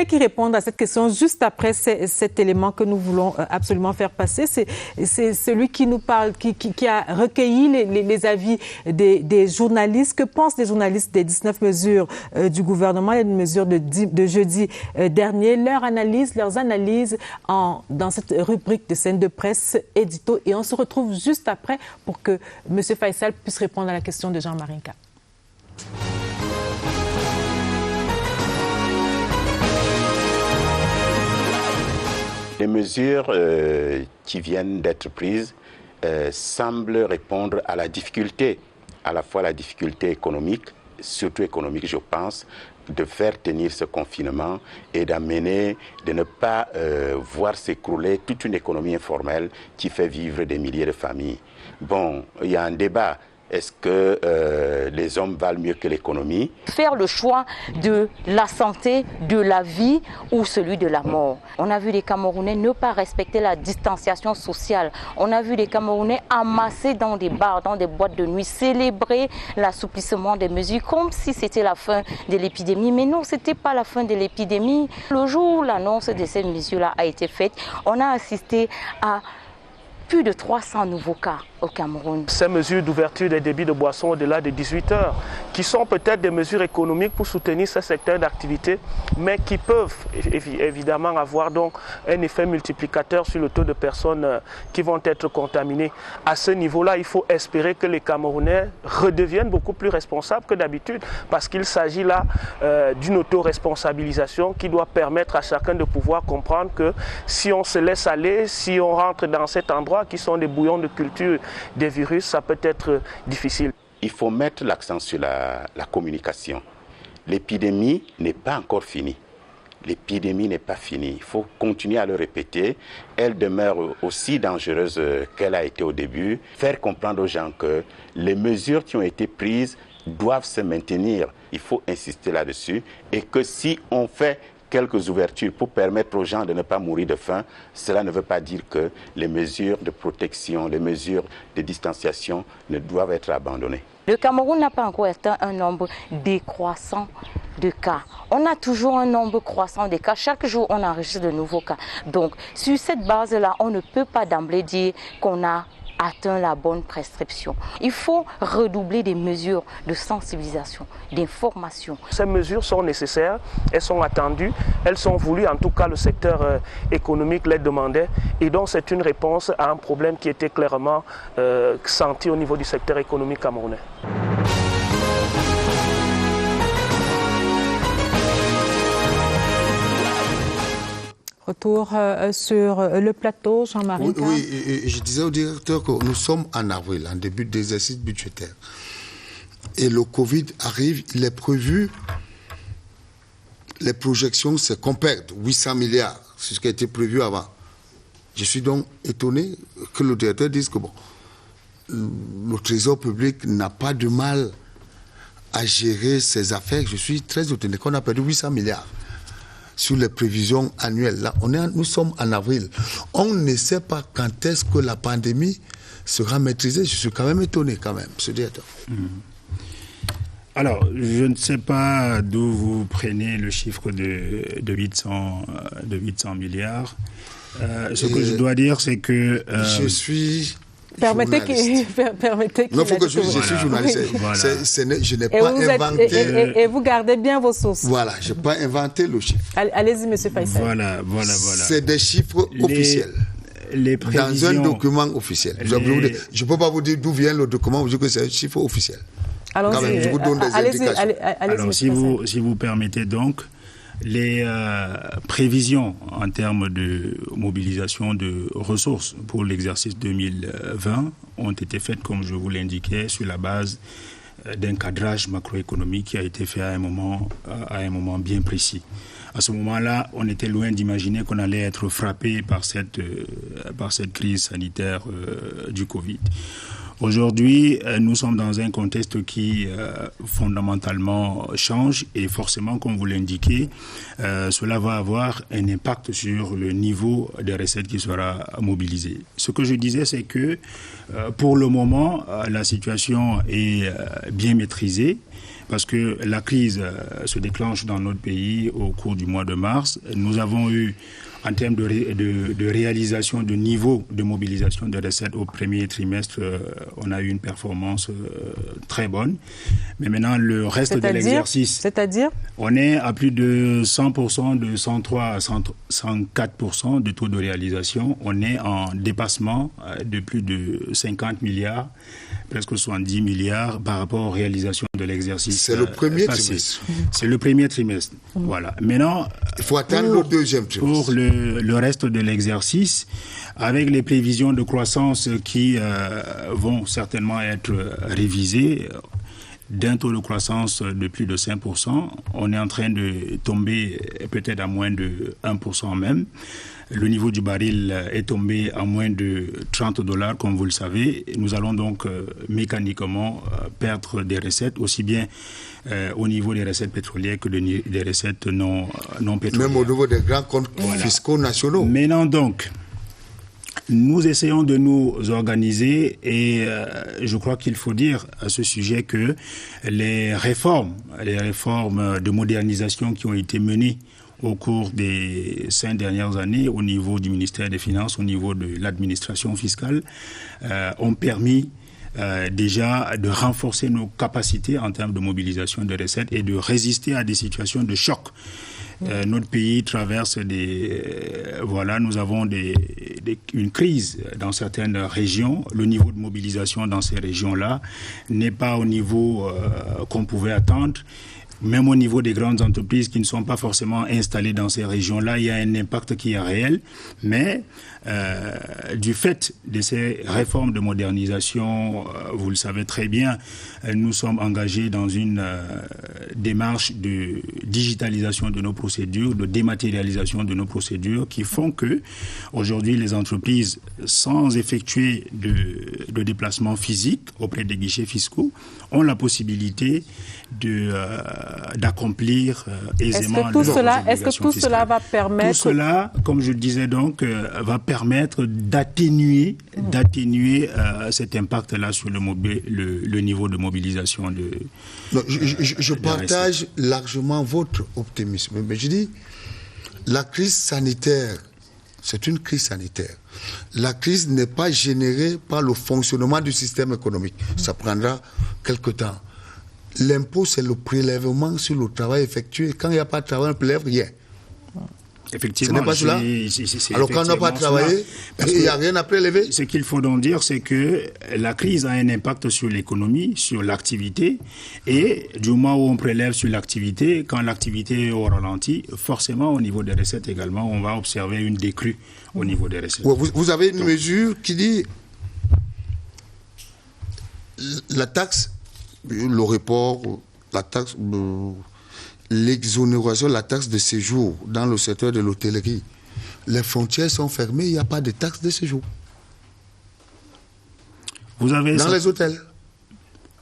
qu'il réponde à cette question juste après cet élément que nous voulons absolument faire passer. C'est celui qui nous parle, qui a recueilli les avis des journalistes. Que pensent les journalistes des 19 mesures du gouvernement, les mesures de jeudi dernier? Leurs analyses dans cette rubrique de scène de presse édito. Et on se retrouve juste après pour que M. Faisal puisse répondre à la question de Jean-Marie Ka. Les mesures qui viennent d'être prises semblent répondre à la difficulté, à la fois la difficulté économique, surtout économique je pense, de faire tenir ce confinement et de ne pas voir s'écrouler toute une économie informelle qui fait vivre des milliers de familles. Bon, il y a un débat. Est-ce que les hommes valent mieux que l'économie? Faire le choix de la santé, de la vie ou celui de la mort. On a vu les Camerounais ne pas respecter la distanciation sociale. On a vu les Camerounais amasser dans des bars, dans des boîtes de nuit, célébrer l'assouplissement des mesures comme si c'était la fin de l'épidémie. Mais non, ce n'était pas la fin de l'épidémie. Le jour où l'annonce de ces mesures-là a été faite, on a assisté à plus de 300 nouveaux cas au Cameroun. Ces mesures d'ouverture des débits de boissons au-delà de 18 heures, qui sont peut-être des mesures économiques pour soutenir ce secteur d'activité, mais qui peuvent évidemment avoir donc un effet multiplicateur sur le taux de personnes qui vont être contaminées. À ce niveau-là, il faut espérer que les Camerounais redeviennent beaucoup plus responsables que d'habitude, parce qu'il s'agit là d'une autoresponsabilisation qui doit permettre à chacun de pouvoir comprendre que si on se laisse aller, si on rentre dans cet endroit qui sont des bouillons de culture des virus, ça peut être difficile. Il faut mettre l'accent sur la communication. L'épidémie n'est pas encore finie. L'épidémie n'est pas finie. Il faut continuer à le répéter. Elle demeure aussi dangereuse qu'elle a été au début. Faire comprendre aux gens que les mesures qui ont été prises doivent se maintenir. Il faut insister là-dessus. Et que si on fait quelques ouvertures pour permettre aux gens de ne pas mourir de faim, cela ne veut pas dire que les mesures de protection, les mesures de distanciation ne doivent être abandonnées. Le Cameroun n'a pas encore atteint un nombre décroissant de cas. On a toujours un nombre croissant de cas. Chaque jour, on enregistre de nouveaux cas. Donc, sur cette base-là, on ne peut pas d'emblée dire qu'on a atteint la bonne prescription. Il faut redoubler des mesures de sensibilisation, d'information. Ces mesures sont nécessaires, elles sont attendues, elles sont voulues, en tout cas le secteur économique les demandait, et donc c'est une réponse à un problème qui était clairement senti au niveau du secteur économique camerounais. Retour sur le plateau, Jean-Marie. Oui, je disais au directeur que nous sommes en avril, en début d'exercice budgétaire. Et le Covid arrive, il est prévu, les projections, c'est qu'on perde 800 milliards, c'est ce qui a été prévu avant. Je suis donc étonné que le directeur dise que le Trésor public n'a pas de mal à gérer ses affaires. Je suis très étonné qu'on a perdu 800 milliards. Sur les prévisions annuelles. Là, nous sommes en avril. On ne sait pas quand est-ce que la pandémie sera maîtrisée. Je suis quand même étonné, quand même, ce directeur. Alors, je ne sais pas d'où vous prenez le chiffre de 800 milliards. Ce que je dois dire, c'est que... je suis... Permettez qu'il non, il faut que je suis journaliste. Voilà. Je n'ai pas inventé... Et vous gardez bien vos sources. Voilà, je n'ai pas inventé le chiffre. Allez-y, M. Faïsal. Voilà. C'est des chiffres officiels. Les prévisions... Dans un document officiel. Je ne peux pas vous dire d'où vient le document, vous dites que c'est un chiffre officiel. Allons-y. Je vous donne des indications. Alors, si vous permettez donc, les prévisions en termes de mobilisation de ressources pour l'exercice 2020 ont été faites, comme je vous l'indiquais, sur la base d'un cadrage macroéconomique qui a été fait à un moment bien précis. À ce moment-là, on était loin d'imaginer qu'on allait être frappé par cette crise sanitaire du Covid. Aujourd'hui, nous sommes dans un contexte qui fondamentalement change et forcément, comme vous l'indiquez, cela va avoir un impact sur le niveau des recettes qui sera mobilisé. Ce que je disais, c'est que pour le moment, la situation est bien maîtrisée parce que la crise se déclenche dans notre pays au cours du mois de mars. Nous avons eu, en termes de réalisation de niveau de mobilisation de recettes au premier trimestre, on a eu une performance très bonne. Mais maintenant, le reste de l'exercice... C'est-à-dire ? On est à plus de 100%, de 103 à 104% de taux de réalisation. On est en dépassement de plus de 50 milliards, presque 70 milliards par rapport aux réalisations de l'exercice. C'est le premier trimestre. C'est le premier trimestre. Voilà. Maintenant, il faut attendre le deuxième trimestre. Pour le reste de l'exercice, avec les prévisions de croissance qui vont certainement être révisées, d'un taux de croissance de plus de 5%, on est en train de tomber peut-être à moins de 1% même. Le niveau du baril est tombé à moins de $30, comme vous le savez. Nous allons donc mécaniquement perdre des recettes, aussi bien au niveau des recettes pétrolières que des recettes non pétrolières. Même au niveau des grands comptes fiscaux nationaux. Maintenant donc, nous essayons de nous organiser et je crois qu'il faut dire à ce sujet que les réformes de modernisation qui ont été menées au cours des 5 dernières années au niveau du ministère des Finances, au niveau de l'administration fiscale, ont permis déjà de renforcer nos capacités en termes de mobilisation de recettes et de résister à des situations de choc. Notre pays traverse nous avons une crise dans certaines régions. Le niveau de mobilisation dans ces régions-là n'est pas au niveau qu'on pouvait attendre. Même au niveau des grandes entreprises qui ne sont pas forcément installées dans ces régions-là, il y a un impact qui est réel. Mais du fait de ces réformes de modernisation, vous le savez très bien, nous sommes engagés dans une démarche de digitalisation de nos procédures, de dématérialisation de nos procédures qui font que aujourd'hui les entreprises, sans effectuer de déplacement physique auprès des guichets fiscaux, ont la possibilité d'accomplir aisément leurs obligations Est-ce que tout cela va permettre... Tout cela, comme je le disais donc, va permettre d'atténuer cet impact-là sur le niveau de mobilisation de... Non, je partage largement votre optimisme, mais je dis, la crise sanitaire, c'est une crise sanitaire. La crise n'est pas générée par le fonctionnement du système économique. Ça prendra quelque temps. L'impôt, c'est le prélèvement sur le travail effectué. Quand il n'y a pas de travail, on ne prélève rien. Effectivement. Ce n'est pas cela. Alors quand on n'a pas travaillé, il n'y a rien à prélever. Ce qu'il faut donc dire, c'est que la crise a un impact sur l'économie, sur l'activité. Et du moment où on prélève sur l'activité, quand l'activité est au ralenti, forcément, au niveau des recettes également, on va observer une décrue au niveau des recettes. Vous avez une mesure qui dit la taxe, le report, la taxe, l'exonération, la taxe de séjour dans le secteur de l'hôtellerie. Les frontières sont fermées, il n'y a pas de taxe de séjour. Dans les hôtels.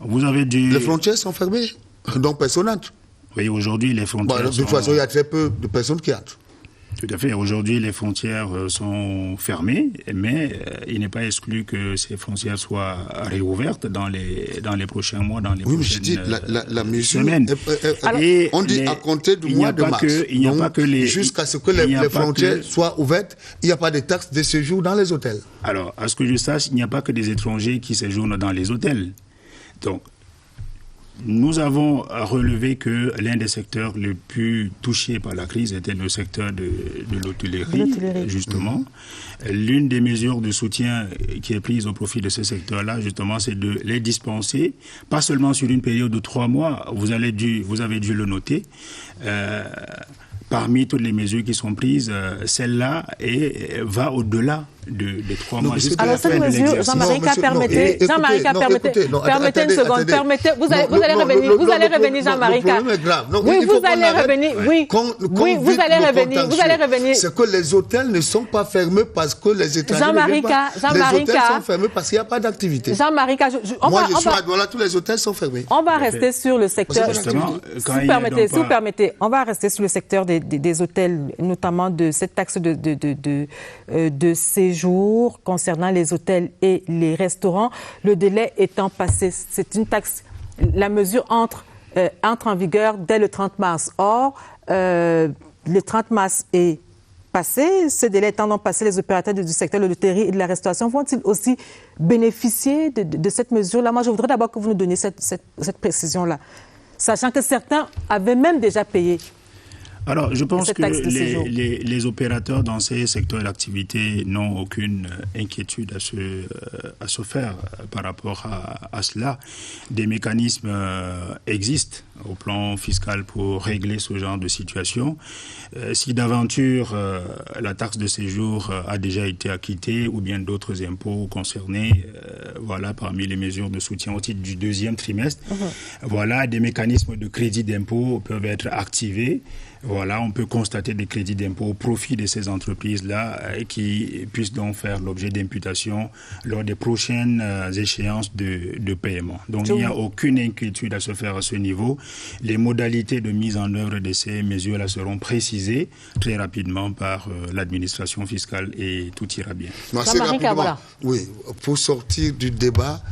Les frontières sont fermées, donc personne n'entre. Oui, aujourd'hui, les frontières de toute façon, il y a très peu de personnes qui entrent. Tout à fait. Aujourd'hui, les frontières sont fermées, mais il n'est pas exclu que ces frontières soient réouvertes dans les prochains mois, dans les prochaines la mesure semaines. On dit à compter du mois de mars. Il n'y a pas que jusqu'à ce que les frontières soient ouvertes, il n'y a pas de taxe de séjour dans les hôtels. Alors, à ce que je sache, il n'y a pas que des étrangers qui séjournent dans les hôtels. Donc, nous avons relevé que l'un des secteurs les plus touchés par la crise était le secteur de l'hôtellerie, justement. L'une des mesures de soutien qui est prise au profit de ce secteur-là, justement, c'est de les dispenser, pas seulement sur une période de 3 mois, vous avez dû le noter. Parmi toutes les mesures qui sont prises, celle-là va au-delà de 3 mois. Alors cette mesure, Jean-Marie, permettez une seconde. Vous allez revenir, Jean-Marie. Oui, vous allez revenir. Oui, vous allez revenir. C'est que les hôtels ne sont pas fermés parce que les étrangers ne viennent pas. Les hôtels sont fermés parce qu'il n'y a pas d'activité. Jean-Marie, moi je suis à Douala, tous les hôtels sont fermés. On va rester sur le secteur. Si vous permettez, on va rester sur le secteur des hôtels, notamment de cette taxe de séjour concernant les hôtels et les restaurants. Le délai étant passé, c'est une taxe, la mesure entre en vigueur dès le 30 mars. Or, le 30 mars est passé, ce délai étant donc passé, les opérateurs du secteur de l'hôtellerie et de la restauration vont-ils aussi bénéficier de cette mesure-là? Moi, je voudrais d'abord que vous nous donniez cette précision-là, sachant que certains avaient même déjà payé. Alors, je pense que les opérateurs dans ces secteurs d'activité n'ont aucune inquiétude à se faire par rapport à cela. Des mécanismes existent au plan fiscal pour régler ce genre de situation. Si d'aventure la taxe de séjour a déjà été acquittée ou bien d'autres impôts concernés, voilà, parmi les mesures de soutien au titre du 2e trimestre, voilà, des mécanismes de crédit d'impôt peuvent être activés. Voilà, on peut constater des crédits d'impôt au profit de ces entreprises-là qui puissent donc faire l'objet d'imputation lors des prochaines échéances de paiement. Donc, il n'y a aucune inquiétude à se faire à ce niveau. Les modalités de mise en œuvre de ces mesures-là seront précisées très rapidement par l'administration fiscale et tout ira bien. Non, c'est rapidement. Voilà. Oui, pour sortir du débat,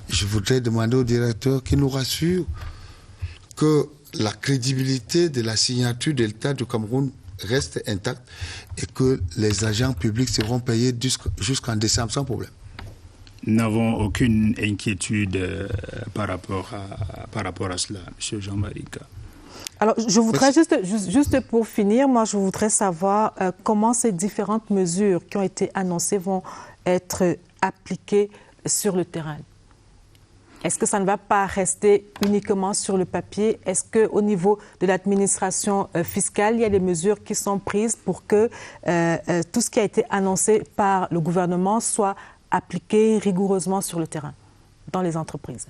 je voudrais demander au directeur qu'il nous rassure que la crédibilité de la signature de l'État du Cameroun reste intacte et que les agents publics seront payés jusqu'en décembre sans problème. Nous n'avons aucune inquiétude par rapport à cela, M. Jean-Marie Ka. Alors, je voudrais juste pour finir, moi, je voudrais savoir comment ces différentes mesures qui ont été annoncées vont être appliquées sur le terrain. Est-ce que ça ne va pas rester uniquement sur le papier? Est-ce qu'au niveau de l'administration fiscale, il y a des mesures qui sont prises pour que tout ce qui a été annoncé par le gouvernement soit appliqué rigoureusement sur le terrain, dans les entreprises,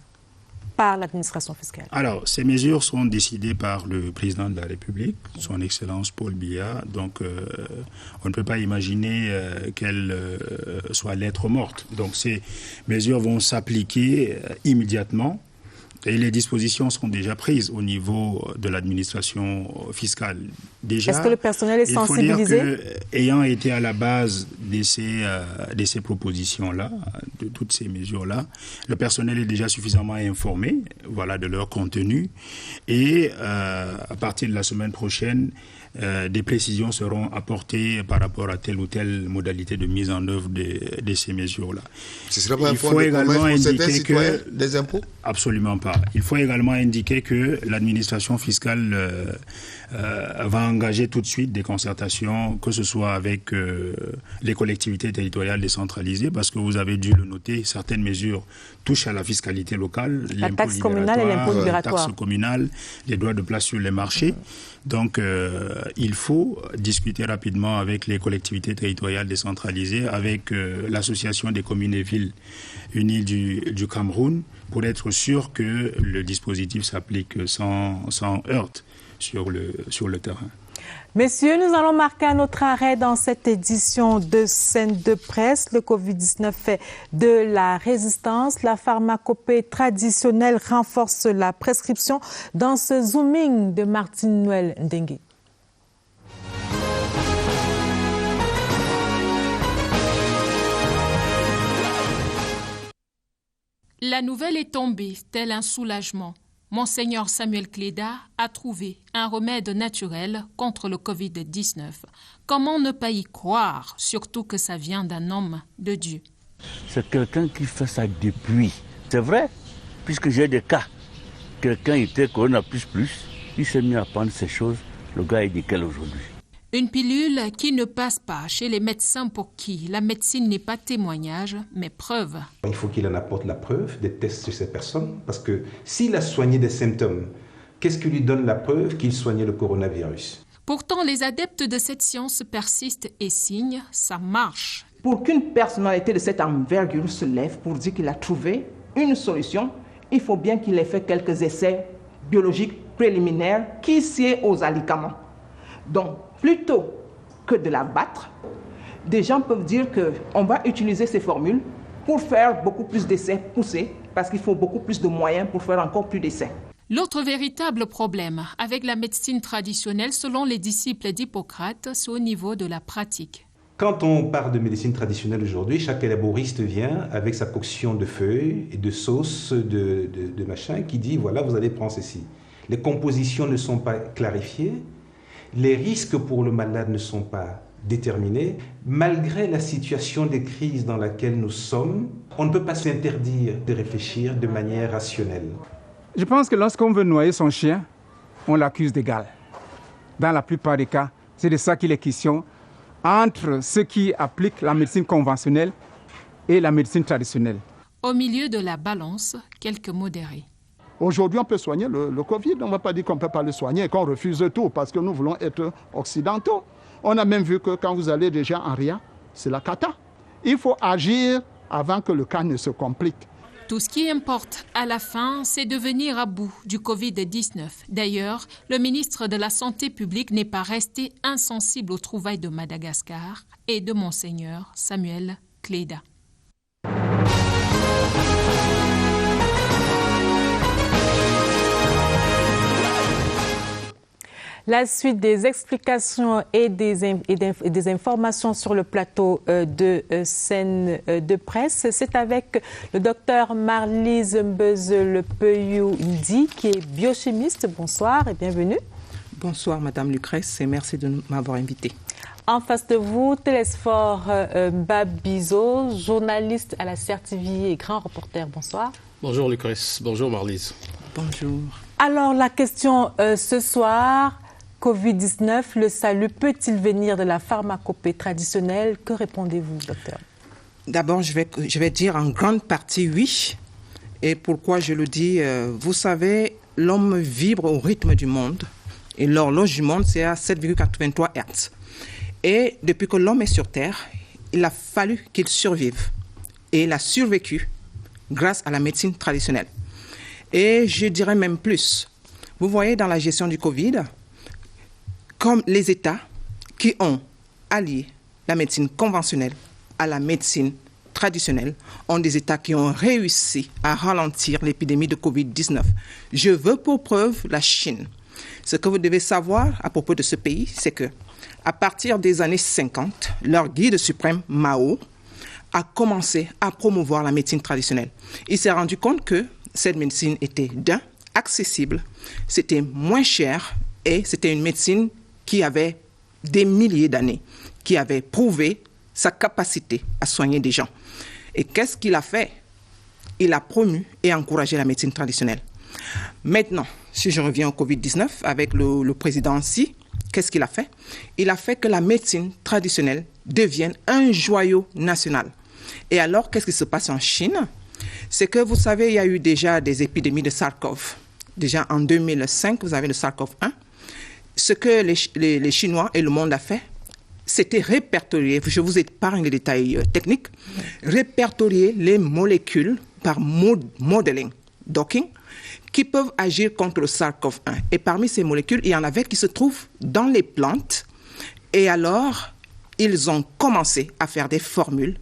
par l'administration fiscale? Alors, ces mesures sont décidées par le président de la République, son Excellence Paul Biya. Donc, on ne peut pas imaginer qu'elles soient lettre morte. Donc, ces mesures vont s'appliquer immédiatement. Et les dispositions sont déjà prises au niveau de l'administration fiscale. Déjà, est-ce que le personnel est sensibilisé? Il faut dire que, ayant été à la base de ces propositions-là, de toutes ces mesures-là, le personnel est déjà suffisamment informé, voilà, de leur contenu. Et à partir de la semaine prochaine, des précisions seront apportées par rapport à telle ou telle modalité de mise en œuvre de ces mesures-là. Ce sera pas un fonds de commerce pour certains citoyens des impôts? Absolument pas. Il faut également indiquer que l'administration fiscale va engager tout de suite des concertations, que ce soit avec les collectivités territoriales décentralisées, parce que vous avez dû le noter, certaines mesures touchent à la fiscalité locale, la taxe communale et l'impôt libératoire, la taxe communale, les droits de place sur les marchés. Donc, il faut discuter rapidement avec les collectivités territoriales décentralisées, avec l'Association des communes et villes unies du Cameroun, pour être sûr que le dispositif s'applique sans heurte sur le terrain. Messieurs, nous allons marquer notre arrêt dans cette édition de Scène de presse. Le Covid-19 fait de la résistance. La pharmacopée traditionnelle renforce la prescription dans ce zooming de Martine Noël Ndengue. La nouvelle est tombée, tel un soulagement. Monseigneur Samuel Cléda a trouvé un remède naturel contre le Covid-19. Comment ne pas y croire, surtout que ça vient d'un homme de Dieu? C'est quelqu'un qui fait ça depuis. C'est vrai, puisque j'ai des cas. Quelqu'un était Corona++, il s'est mis à prendre ces choses, le gars est nickel aujourd'hui. Une pilule qui ne passe pas chez les médecins pour qui la médecine n'est pas témoignage, mais preuve. Il faut qu'il en apporte la preuve des tests sur ces personnes, parce que s'il a soigné des symptômes, qu'est-ce qui lui donne la preuve qu'il soignait le coronavirus? Pourtant, les adeptes de cette science persistent et signent, ça marche. Pour qu'une personnalité de cette envergure se lève pour dire qu'il a trouvé une solution, il faut bien qu'il ait fait quelques essais biologiques préliminaires qui sied aux alicaments. Donc, plutôt que de la battre, des gens peuvent dire qu'on va utiliser ces formules pour faire beaucoup plus d'essais poussés, parce qu'il faut beaucoup plus de moyens pour faire encore plus d'essais. L'autre véritable problème avec la médecine traditionnelle, selon les disciples d'Hippocrate, c'est au niveau de la pratique. Quand on parle de médecine traditionnelle aujourd'hui, chaque élaboriste vient avec sa coction de feuilles et de sauces, de machin, qui dit voilà, vous allez prendre ceci. Les compositions ne sont pas clarifiées. Les risques pour le malade ne sont pas déterminés. Malgré la situation de crise dans laquelle nous sommes, on ne peut pas s'interdire de réfléchir de manière rationnelle. Je pense que lorsqu'on veut noyer son chien, on l'accuse d'égal. Dans la plupart des cas, c'est de ça qu'il est question entre ceux qui appliquent la médecine conventionnelle et la médecine traditionnelle. Au milieu de la balance, quelques modérés. Aujourd'hui, on peut soigner le Covid. On ne va pas dire qu'on ne peut pas le soigner et qu'on refuse tout parce que nous voulons être occidentaux. On a même vu que quand vous allez déjà en RIA, c'est la cata. Il faut agir avant que le cas ne se complique. Tout ce qui importe à la fin, c'est de venir à bout du Covid-19. D'ailleurs, le ministre de la Santé publique n'est pas resté insensible aux trouvailles de Madagascar et de Monseigneur Samuel Cléda. La suite des explications et des informations sur le plateau de Scène de presse, c'est avec le docteur Marlise Mbeuse-Lepeyou-Ndi, qui est biochimiste. Bonsoir et bienvenue. Bonsoir Madame Lucrèce et merci de m'avoir invitée. En face de vous, Télésphore Babizo, journaliste à la CRTV et grand reporter. Bonsoir. Bonjour Lucrèce, bonjour Marlise. Bonjour. Alors la question ce soir, Covid-19, le salut peut-il venir de la pharmacopée traditionnelle? Que répondez-vous, docteur? D'abord, je vais dire en grande partie oui. Et pourquoi je le dis? Vous savez, l'homme vibre au rythme du monde. Et l'horloge du monde, c'est à 7,83 Hz. Et depuis que l'homme est sur Terre, il a fallu qu'il survive. Et il a survécu grâce à la médecine traditionnelle. Et je dirais même plus. Vous voyez dans la gestion du Covid, comme les États qui ont allié la médecine conventionnelle à la médecine traditionnelle, ont des États qui ont réussi à ralentir l'épidémie de Covid-19. Je veux pour preuve la Chine. Ce que vous devez savoir à propos de ce pays, c'est que à partir des années 50, leur guide suprême, Mao, a commencé à promouvoir la médecine traditionnelle. Il s'est rendu compte que cette médecine était accessible, c'était moins cher et c'était une médecine qui avait des milliers d'années, qui avait prouvé sa capacité à soigner des gens. Et qu'est-ce qu'il a fait? Il a promu et encouragé la médecine traditionnelle. Maintenant, si je reviens au Covid-19 avec le président Xi, qu'est-ce qu'il a fait? Il a fait que la médecine traditionnelle devienne un joyau national. Et alors, qu'est-ce qui se passe en Chine? C'est que vous savez, il y a eu déjà des épidémies de SARS-CoV. Déjà en 2005, vous avez le SARS-CoV-1. Ce que les Chinois et le monde a fait, c'était répertorier, je vous épargne les détails techniques, répertorier les molécules par modeling, docking, qui peuvent agir contre le SARS-CoV-1. Et parmi ces molécules, il y en avait qui se trouvent dans les plantes. Et alors, ils ont commencé à faire des formules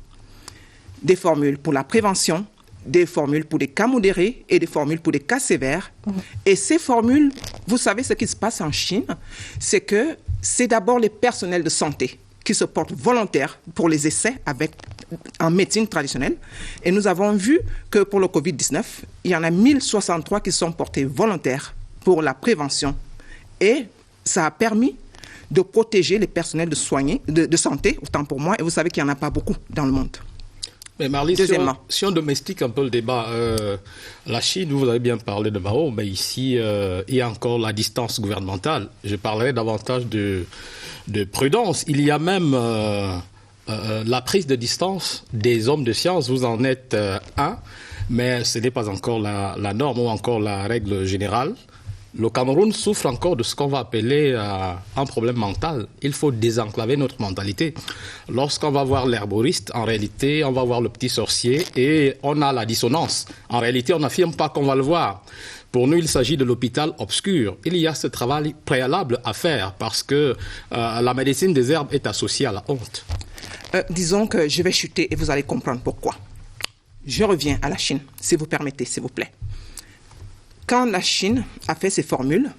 pour la prévention, des formules pour des cas modérés et des formules pour des cas sévères. Et ces formules, vous savez ce qui se passe en Chine, c'est que c'est d'abord les personnels de santé qui se portent volontaires pour les essais en médecine traditionnelle. Et nous avons vu que pour le Covid-19, il y en a 1063 qui sont portés volontaires pour la prévention. Et ça a permis de protéger les personnels de santé, autant pour moi, et vous savez qu'il n'y en a pas beaucoup dans le monde. Mais Marlise, si on domestique un peu le débat, la Chine, vous avez bien parlé de Mao, mais ici, il y a encore la distance gouvernementale. Je parlerai davantage de prudence. Il y a même la prise de distance des hommes de science. Vous en êtes un, mais ce n'est pas encore la norme ou encore la règle générale. Le Cameroun souffre encore de ce qu'on va appeler un problème mental. Il faut désenclaver notre mentalité. Lorsqu'on va voir l'herboriste, en réalité, on va voir le petit sorcier et on a la dissonance. En réalité, on n'affirme pas qu'on va le voir. Pour nous, il s'agit de l'hôpital obscur. Il y a ce travail préalable à faire parce que la médecine des herbes est associée à la honte. Disons que je vais chuter et vous allez comprendre pourquoi. Je reviens à la Chine, si vous permettez, s'il vous plaît. Quand la Chine a fait ses formules,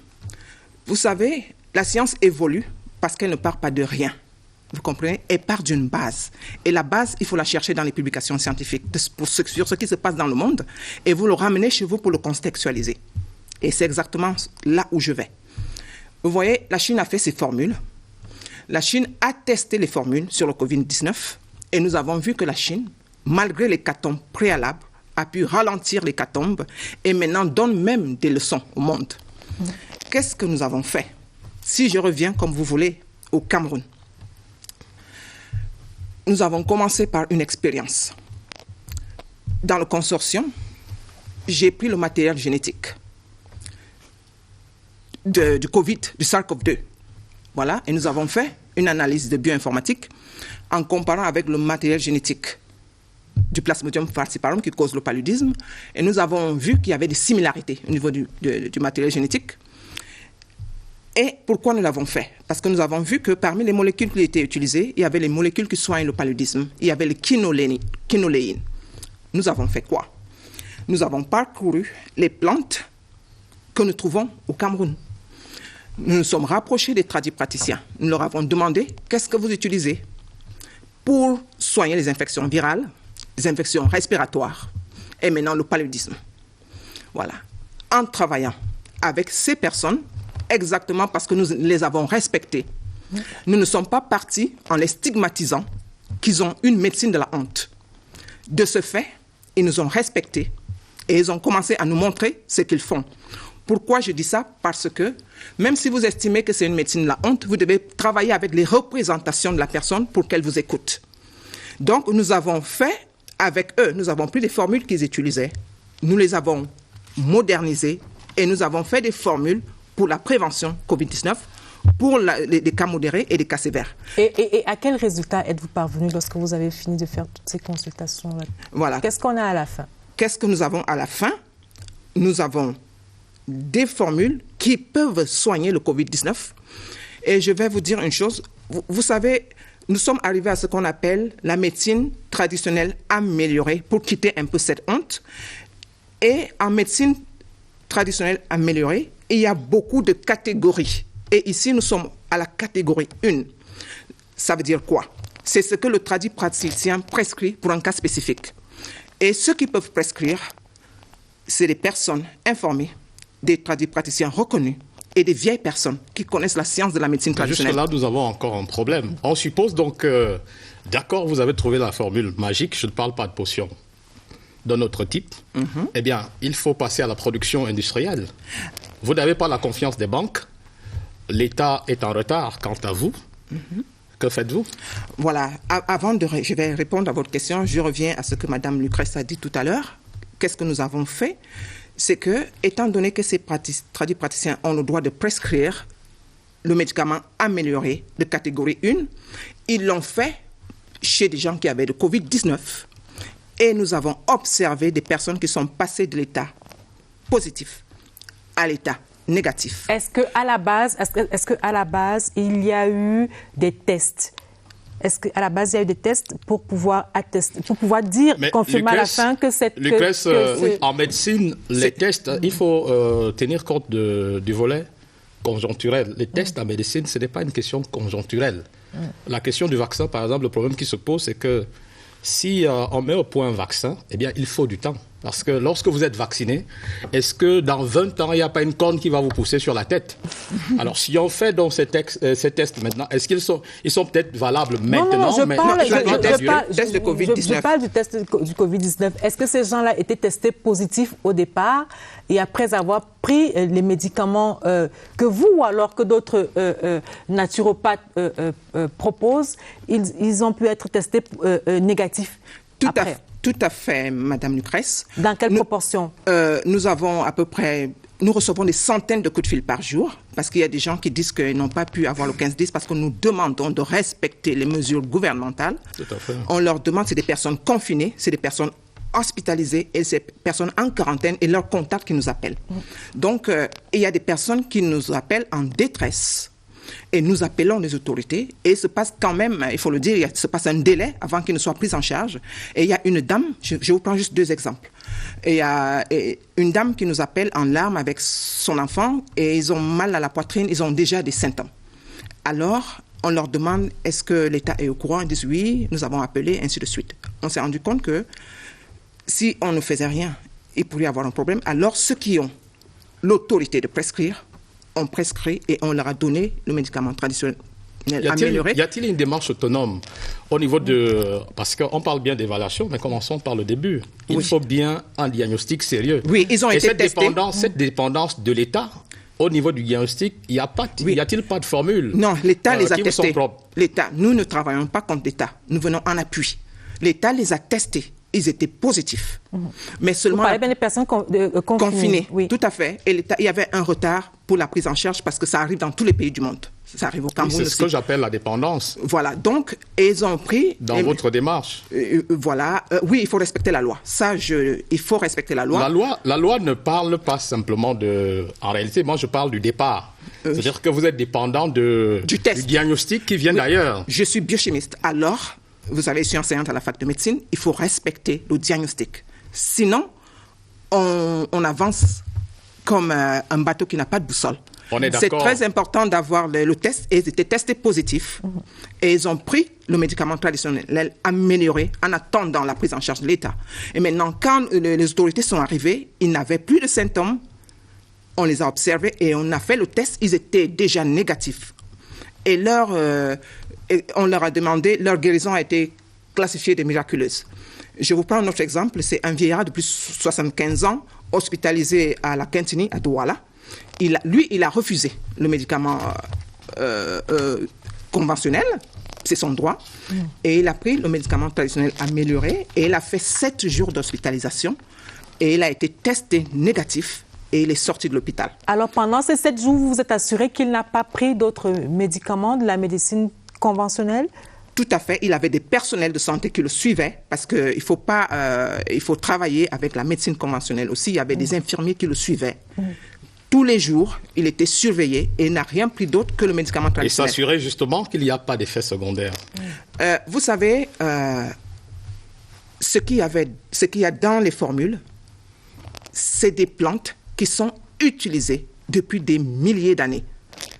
vous savez, la science évolue parce qu'elle ne part pas de rien. Vous comprenez? Elle part d'une base. Et la base, il faut la chercher dans les publications scientifiques sur ce qui se passe dans le monde et vous le ramenez chez vous pour le contextualiser. Et c'est exactement là où je vais. Vous voyez, la Chine a fait ses formules. La Chine a testé les formules sur le Covid-19 et nous avons vu que la Chine, malgré l'hécatombe préalable, a pu ralentir l'hécatombe et maintenant donne même des leçons au monde. Qu'est-ce que nous avons fait? Si je reviens, comme vous voulez, au Cameroun, nous avons commencé par une expérience. Dans le consortium, j'ai pris le matériel génétique du Covid, du SARS-CoV-2. Voilà, et nous avons fait une analyse de bioinformatique en comparant avec le matériel génétique du Plasmodium falciparum qui cause le paludisme. Et nous avons vu qu'il y avait des similarités au niveau du matériel génétique. Et pourquoi nous l'avons fait? Parce que nous avons vu que parmi les molécules qui étaient utilisées, il y avait les molécules qui soignent le paludisme. Il y avait les quinoléines. Nous avons fait quoi? Nous avons parcouru les plantes que nous trouvons au Cameroun. Nous nous sommes rapprochés des tradipraticiens. Nous leur avons demandé qu'est-ce que vous utilisez pour soigner les infections virales, les infections respiratoires et maintenant le paludisme. Voilà. En travaillant avec ces personnes, exactement parce que nous les avons respectés. Nous ne sommes pas partis en les stigmatisant qu'ils ont une médecine de la honte. De ce fait, ils nous ont respectés et ils ont commencé à nous montrer ce qu'ils font. Pourquoi je dis ça? Parce que même si vous estimez que c'est une médecine de la honte, vous devez travailler avec les représentations de la personne pour qu'elle vous écoute. Donc, nous avons fait avec eux, nous avons pris des formules qu'ils utilisaient, nous les avons modernisées et nous avons fait des formules pour la prévention COVID-19, pour les cas modérés et les cas sévères. Et à quel résultat êtes-vous parvenu lorsque vous avez fini de faire toutes ces consultations-là? Voilà. Qu'est-ce qu'on a à la fin? Qu'est-ce que nous avons à la fin? Nous avons des formules qui peuvent soigner le COVID-19. Et je vais vous dire une chose. Vous savez, nous sommes arrivés à ce qu'on appelle la médecine traditionnelle améliorée pour quitter un peu cette honte. Et en médecine traditionnelle améliorée, il y a beaucoup de catégories. Et ici, nous sommes à la catégorie 1. Ça veut dire quoi? C'est ce que le praticien prescrit pour un cas spécifique. Et ceux qui peuvent prescrire, c'est des personnes informées, des praticiens reconnus et des vieilles personnes qui connaissent la science de la médecine traditionnelle. Jusque là, nous avons encore un problème. On suppose donc, d'accord, vous avez trouvé la formule magique, je ne parle pas de potion d'un autre type. Eh bien, il faut passer à la production industrielle. Vous n'avez pas la confiance des banques. L'État est en retard quant à vous. Que faites-vous? Voilà. Je vais répondre à votre question. Je reviens à ce que Mme Lucrèce a dit tout à l'heure. Qu'est-ce que nous avons fait? C'est que, étant donné que ces praticiens ont le droit de prescrire le médicament amélioré de catégorie 1, ils l'ont fait chez des gens qui avaient le Covid-19. Et nous avons observé des personnes qui sont passées de l'état positif à l'état négatif. Est-ce qu'à la base, il y a eu des tests? Est-ce qu'à la base, il y a eu des tests pour pouvoir attester, pour pouvoir dire, confirmer à la fin que cette... Lucrèce, en médecine, les tests, il faut tenir compte du volet conjoncturel. Les tests en médecine, ce n'est pas une question conjoncturelle. La question du vaccin, par exemple, le problème qui se pose, c'est que si on met au point un vaccin, eh bien, il faut du temps. Parce que lorsque vous êtes vacciné, est-ce que dans 20 ans, il n'y a pas une corne qui va vous pousser sur la tête? Alors, si on fait donc ces tests maintenant, est-ce qu'ils sont peut-être valables maintenant? Je parle du test du Covid-19. Est-ce que ces gens-là étaient testés positifs au départ et après avoir pris les médicaments que vous ou alors que d'autres naturopathes proposent, ils ont pu être testés négatifs après? Tout à fait, Madame Lucrèce. Dans quelle proportion? Nous avons à peu près... Nous recevons des centaines de coups de fil par jour parce qu'il y a des gens qui disent qu'ils n'ont pas pu avoir le 15-10 parce que nous demandons de respecter les mesures gouvernementales. Tout à fait. On leur demande, c'est des personnes confinées, c'est des personnes hospitalisées et c'est des personnes en quarantaine et leurs contacts qui nous appellent. Donc, il y a des personnes qui nous appellent en détresse. Et nous appelons les autorités et il se passe quand même, il faut le dire, il se passe un délai avant qu'ils ne soient pris en charge. Et il y a une dame, je vous prends juste 2 exemples. Et il y a une dame qui nous appelle en larmes avec son enfant et ils ont mal à la poitrine, ils ont déjà des symptômes. Alors, on leur demande, est-ce que l'État est au courant? Ils disent oui, nous avons appelé, ainsi de suite. On s'est rendu compte que si on ne faisait rien, il pourrait y avoir un problème. Alors, ceux qui ont l'autorité de prescrire, on prescrit et on leur a donné le médicament traditionnel amélioré. Y a-t-il une démarche autonome au niveau de... Parce qu'on parle bien d'évaluation, mais commençons par le début. Il faut bien un diagnostic sérieux. Oui, ils ont été testés. Cette dépendance de l'État, au niveau du diagnostic, y a-t-il pas de formule? Non, l'État les a testés. L'État, nous ne travaillons pas contre l'État. Nous venons en appui. L'État les a testés. Ils étaient positifs. Mais seulement... Vous parlez bien des personnes confinées. Oui. Tout à fait. Et il y avait un retard pour la prise en charge parce que ça arrive dans tous les pays du monde. Ça arrive au Cameroun aussi. C'est ce que j'appelle la dépendance. Voilà. Donc, ils ont pris... Dans votre démarche. Voilà. Oui, il faut respecter la loi. Il faut respecter la loi. La loi ne parle pas simplement de... En réalité, moi, je parle du départ. C'est-à-dire que vous êtes dépendant du diagnostic qui vient d'ailleurs. Je suis biochimiste. Alors... Vous savez, je suis enseignante à la fac de médecine, il faut respecter le diagnostic. Sinon, on avance comme un bateau qui n'a pas de boussole. C'est très important d'avoir le test, et ils étaient testés positifs. Et ils ont pris le médicament traditionnel amélioré en attendant la prise en charge de l'État. Et maintenant, quand les autorités sont arrivées, ils n'avaient plus de symptômes. On les a observés et on a fait le test. Ils étaient déjà négatifs. Et on leur a demandé, leur guérison a été classifiée de miraculeuse. Je vous prends un autre exemple. C'est un vieillard de plus de 75 ans, hospitalisé à la Kentini, à Douala. Il a refusé le médicament conventionnel. C'est son droit. Et il a pris le médicament traditionnel amélioré et il a fait 7 jours d'hospitalisation et il a été testé négatif et il est sorti de l'hôpital. Alors pendant ces 7 jours, vous vous êtes assuré qu'il n'a pas pris d'autres médicaments de la médecine conventionnelle? Tout à fait. Il avait des personnels de santé qui le suivaient parce qu'il faut il faut travailler avec la médecine conventionnelle aussi. Il y avait des infirmiers qui le suivaient. Tous les jours, il était surveillé et n'a rien pris d'autre que le médicament traditionnel. Et s'assurer justement qu'il n'y a pas d'effet secondaire. Vous savez, ce qu'il y a dans les formules, c'est des plantes qui sont utilisées depuis des milliers d'années.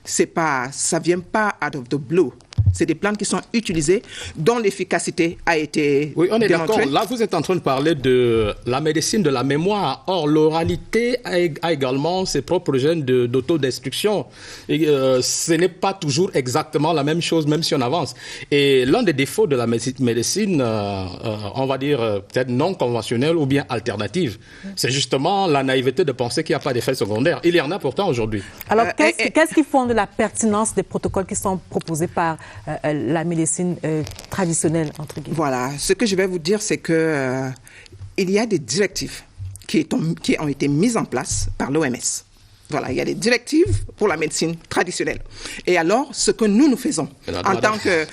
Ça vient pas out of the blue. C'est des plantes qui sont utilisées, dont l'efficacité a été Oui, on est démontrée. d'accord. Là, vous êtes en train de parler de la médecine de la mémoire. Or, l'oralité a également ses propres gènes d'autodestruction. Et ce n'est pas toujours exactement la même chose, même si on avance. Et l'un des défauts de la médecine, on va dire peut-être non conventionnelle ou bien alternative, c'est justement la naïveté de penser qu'il n'y a pas d'effet secondaire. Il y en a pourtant aujourd'hui. Alors, qu'est-ce qui fonde la pertinence des protocoles qui sont proposés par la médecine traditionnelle, entre guillemets? Voilà. Ce que je vais vous dire, c'est que il y a des directives qui ont été mises en place par l'OMS. Voilà, il y a des directives pour la médecine traditionnelle. Et alors, ce que nous faisons, en tant que...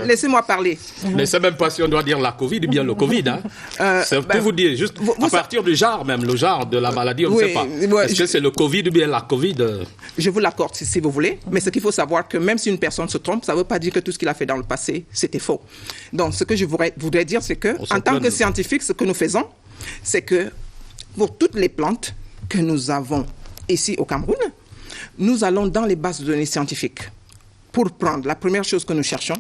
laissez-moi parler. Je ne sais même pas si on doit dire la Covid ou bien le Covid. C'est pour vous dire, juste à partir du genre même, le genre de la maladie, on ne sait pas. Est-ce que c'est le Covid ou bien la Covid? Je vous l'accorde si vous voulez, mais ce qu'il faut savoir, que même si une personne se trompe, ça ne veut pas dire que tout ce qu'il a fait dans le passé, c'était faux. Donc, ce que je voudrais dire, c'est que, en tant que scientifique, ce que nous faisons, c'est que pour toutes les plantes que nous avons ici au Cameroun, nous allons dans les bases de données scientifiques pour prendre la première chose que nous cherchons.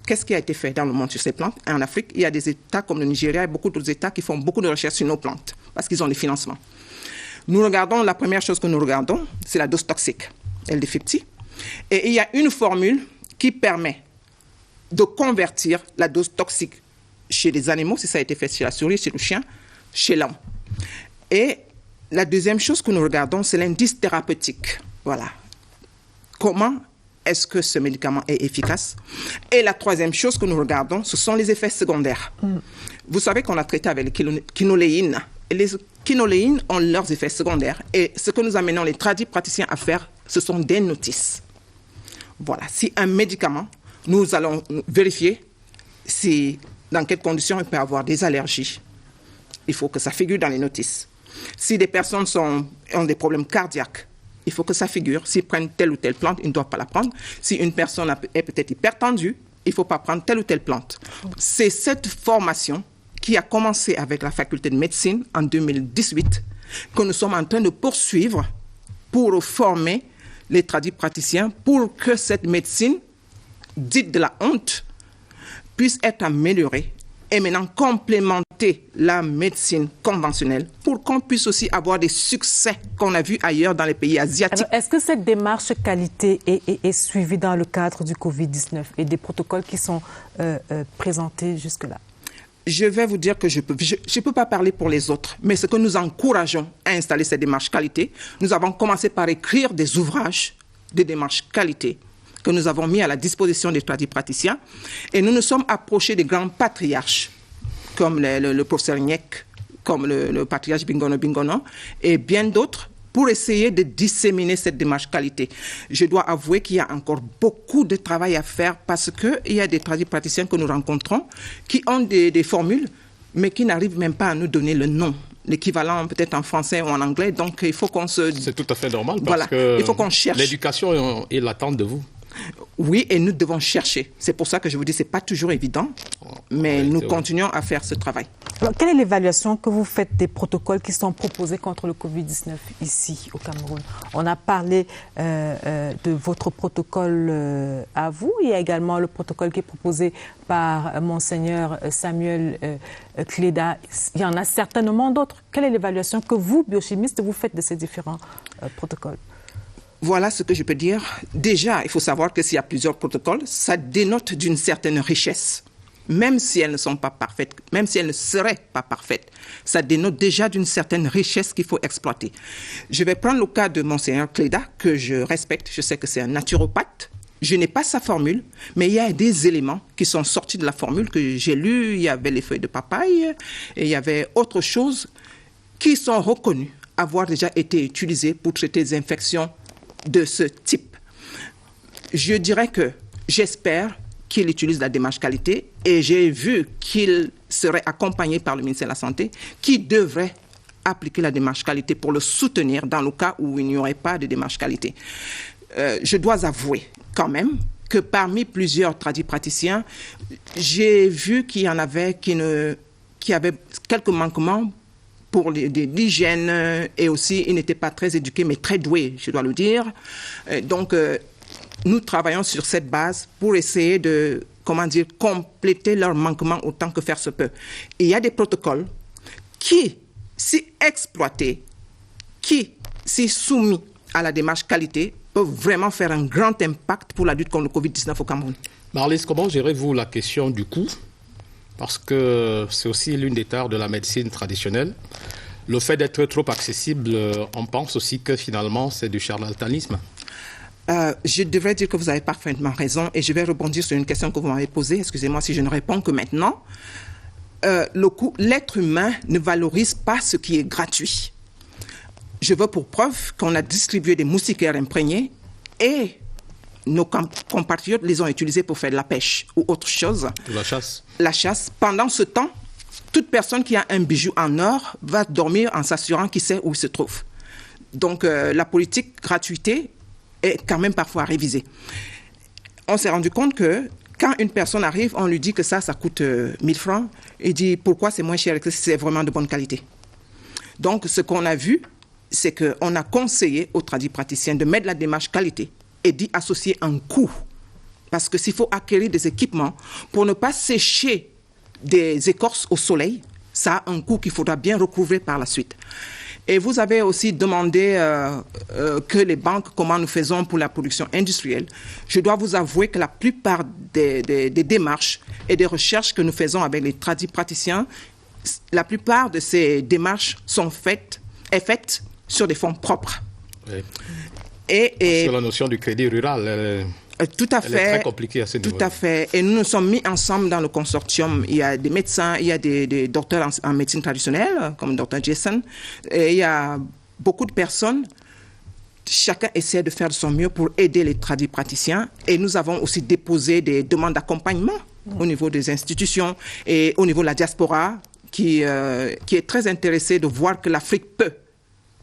Qu'est-ce qui a été fait dans le monde sur ces plantes? Et en Afrique, il y a des États comme le Nigeria et beaucoup d'autres États qui font beaucoup de recherches sur nos plantes parce qu'ils ont les financements. La première chose que nous regardons, c'est la dose toxique, LD50. Et il y a une formule qui permet de convertir la dose toxique chez les animaux, si ça a été fait chez la souris, chez le chien, chez l'homme. Et la deuxième chose que nous regardons, c'est l'indice thérapeutique. Voilà. Comment est-ce que ce médicament est efficace? Et la troisième chose que nous regardons, ce sont les effets secondaires. Vous savez qu'on a traité avec les quinoléines. Et les quinoléines ont leurs effets secondaires. Et ce que nous amenons les praticiens à faire, ce sont des notices. Voilà. Si un médicament, nous allons vérifier dans quelles conditions il peut avoir des allergies. Il faut que ça figure dans les notices. Si des personnes ont des problèmes cardiaques, il faut que ça figure. S'ils prennent telle ou telle plante, ils ne doivent pas la prendre. Si une personne est peut-être hypertendue, il ne faut pas prendre telle ou telle plante. C'est cette formation qui a commencé avec la faculté de médecine en 2018 que nous sommes en train de poursuivre pour former les praticiens pour que cette médecine, dite de la honte, puisse être améliorée et maintenant complémenter la médecine conventionnelle pour qu'on puisse aussi avoir des succès qu'on a vus ailleurs dans les pays asiatiques. Alors, est-ce que cette démarche qualité est suivie dans le cadre du Covid-19 et des protocoles qui sont présentés jusque-là? Je vais vous dire que je peux pas parler pour les autres, mais ce que nous encourageons à installer cette démarche qualité, nous avons commencé par écrire des ouvrages de démarche qualité que nous avons mis à la disposition des praticiens. Et nous nous sommes approchés des grands patriarches, comme le professeur Nyek, comme le patriarche Bingono, et bien d'autres, pour essayer de disséminer cette démarche qualité. Je dois avouer qu'il y a encore beaucoup de travail à faire parce qu'il y a des praticiens que nous rencontrons qui ont des formules, mais qui n'arrivent même pas à nous donner le nom. L'équivalent peut-être en français ou en anglais. Donc, il faut qu'on se... C'est tout à fait normal parce que il faut qu'on cherche. L'éducation est l'attente de vous. Oui, et nous devons chercher. C'est pour ça que je vous dis, ce n'est pas toujours évident, mais nous continuons à faire ce travail. Alors, quelle est l'évaluation que vous faites des protocoles qui sont proposés contre le Covid-19 ici au Cameroun? On a parlé de votre protocole à vous. Il y a également le protocole qui est proposé par Monseigneur Samuel Kleda. Il y en a certainement d'autres. Quelle est l'évaluation que vous, biochimistes, vous faites de ces différents protocoles? Voilà ce que je peux dire. Déjà, il faut savoir que s'il y a plusieurs protocoles, ça dénote d'une certaine richesse. Même si elles ne sont pas parfaites, même si elles ne seraient pas parfaites, ça dénote déjà d'une certaine richesse qu'il faut exploiter. Je vais prendre le cas de Monseigneur Kleda, que je respecte. Je sais que c'est un naturopathe. Je n'ai pas sa formule, mais il y a des éléments qui sont sortis de la formule que j'ai lue. Il y avait les feuilles de papaye et il y avait autre chose qui sont reconnus avoir déjà été utilisées pour traiter des infections de ce type. Je dirais que j'espère qu'il utilise la démarche qualité et j'ai vu qu'il serait accompagné par le ministère de la Santé qui devrait appliquer la démarche qualité pour le soutenir dans le cas où il n'y aurait pas de démarche qualité. Je dois avouer quand même que parmi plusieurs tradipraticiens, j'ai vu qu'il y en avait qui avaient quelques manquements pour l'hygiène et aussi ils n'étaient pas très éduqués mais très doués, je dois le dire. Donc, nous travaillons sur cette base pour essayer de, compléter leurs manquements autant que faire se peut. Et il y a des protocoles qui, si exploités, qui, si soumis à la démarche qualité, peuvent vraiment faire un grand impact pour la lutte contre le Covid-19 au Cameroun. Marlise, comment gérez-vous la question du coût? Parce que c'est aussi l'une des tares de la médecine traditionnelle. Le fait d'être trop accessible, on pense aussi que finalement c'est du charlatanisme. Je devrais dire que vous avez parfaitement raison et je vais rebondir sur une question que vous m'avez posée. Excusez-moi si je ne réponds que maintenant. Le coût, l'être humain ne valorise pas ce qui est gratuit. Je veux pour preuve qu'on a distribué des moustiquaires imprégnés et nos compatriotes les ont utilisés pour faire de la pêche ou autre chose. La chasse. La chasse. Pendant ce temps, toute personne qui a un bijou en or va dormir en s'assurant qu'il sait où il se trouve. Donc, la politique gratuité est quand même parfois révisée. On s'est rendu compte que quand une personne arrive, on lui dit que ça coûte 1000 francs. Il dit pourquoi c'est moins cher que c'est vraiment de bonne qualité. Donc, ce qu'on a vu, c'est qu'on a conseillé aux tradipraticiens de mettre la démarche qualité et d'y associer un coût. Parce que s'il faut acquérir des équipements pour ne pas sécher des écorces au soleil, ça a un coût qu'il faudra bien recouvrer par la suite. Et vous avez aussi demandé que les banques, comment nous faisons pour la production industrielle. Je dois vous avouer que la plupart des démarches et des recherches que nous faisons avec les tradipraticiens, la plupart de ces démarches sont faites sur des fonds propres. Oui. Et sur la notion du crédit rural, tout à fait, elle est très compliquée à ce niveau. Tout à fait. Et nous nous sommes mis ensemble dans le consortium. Il y a des médecins, il y a des docteurs en médecine traditionnelle, comme Dr Jason. Et il y a beaucoup de personnes. Chacun essaie de faire de son mieux pour aider les tradipraticiens. Et nous avons aussi déposé des demandes d'accompagnement au niveau des institutions et au niveau de la diaspora qui est très intéressée de voir que l'Afrique peut.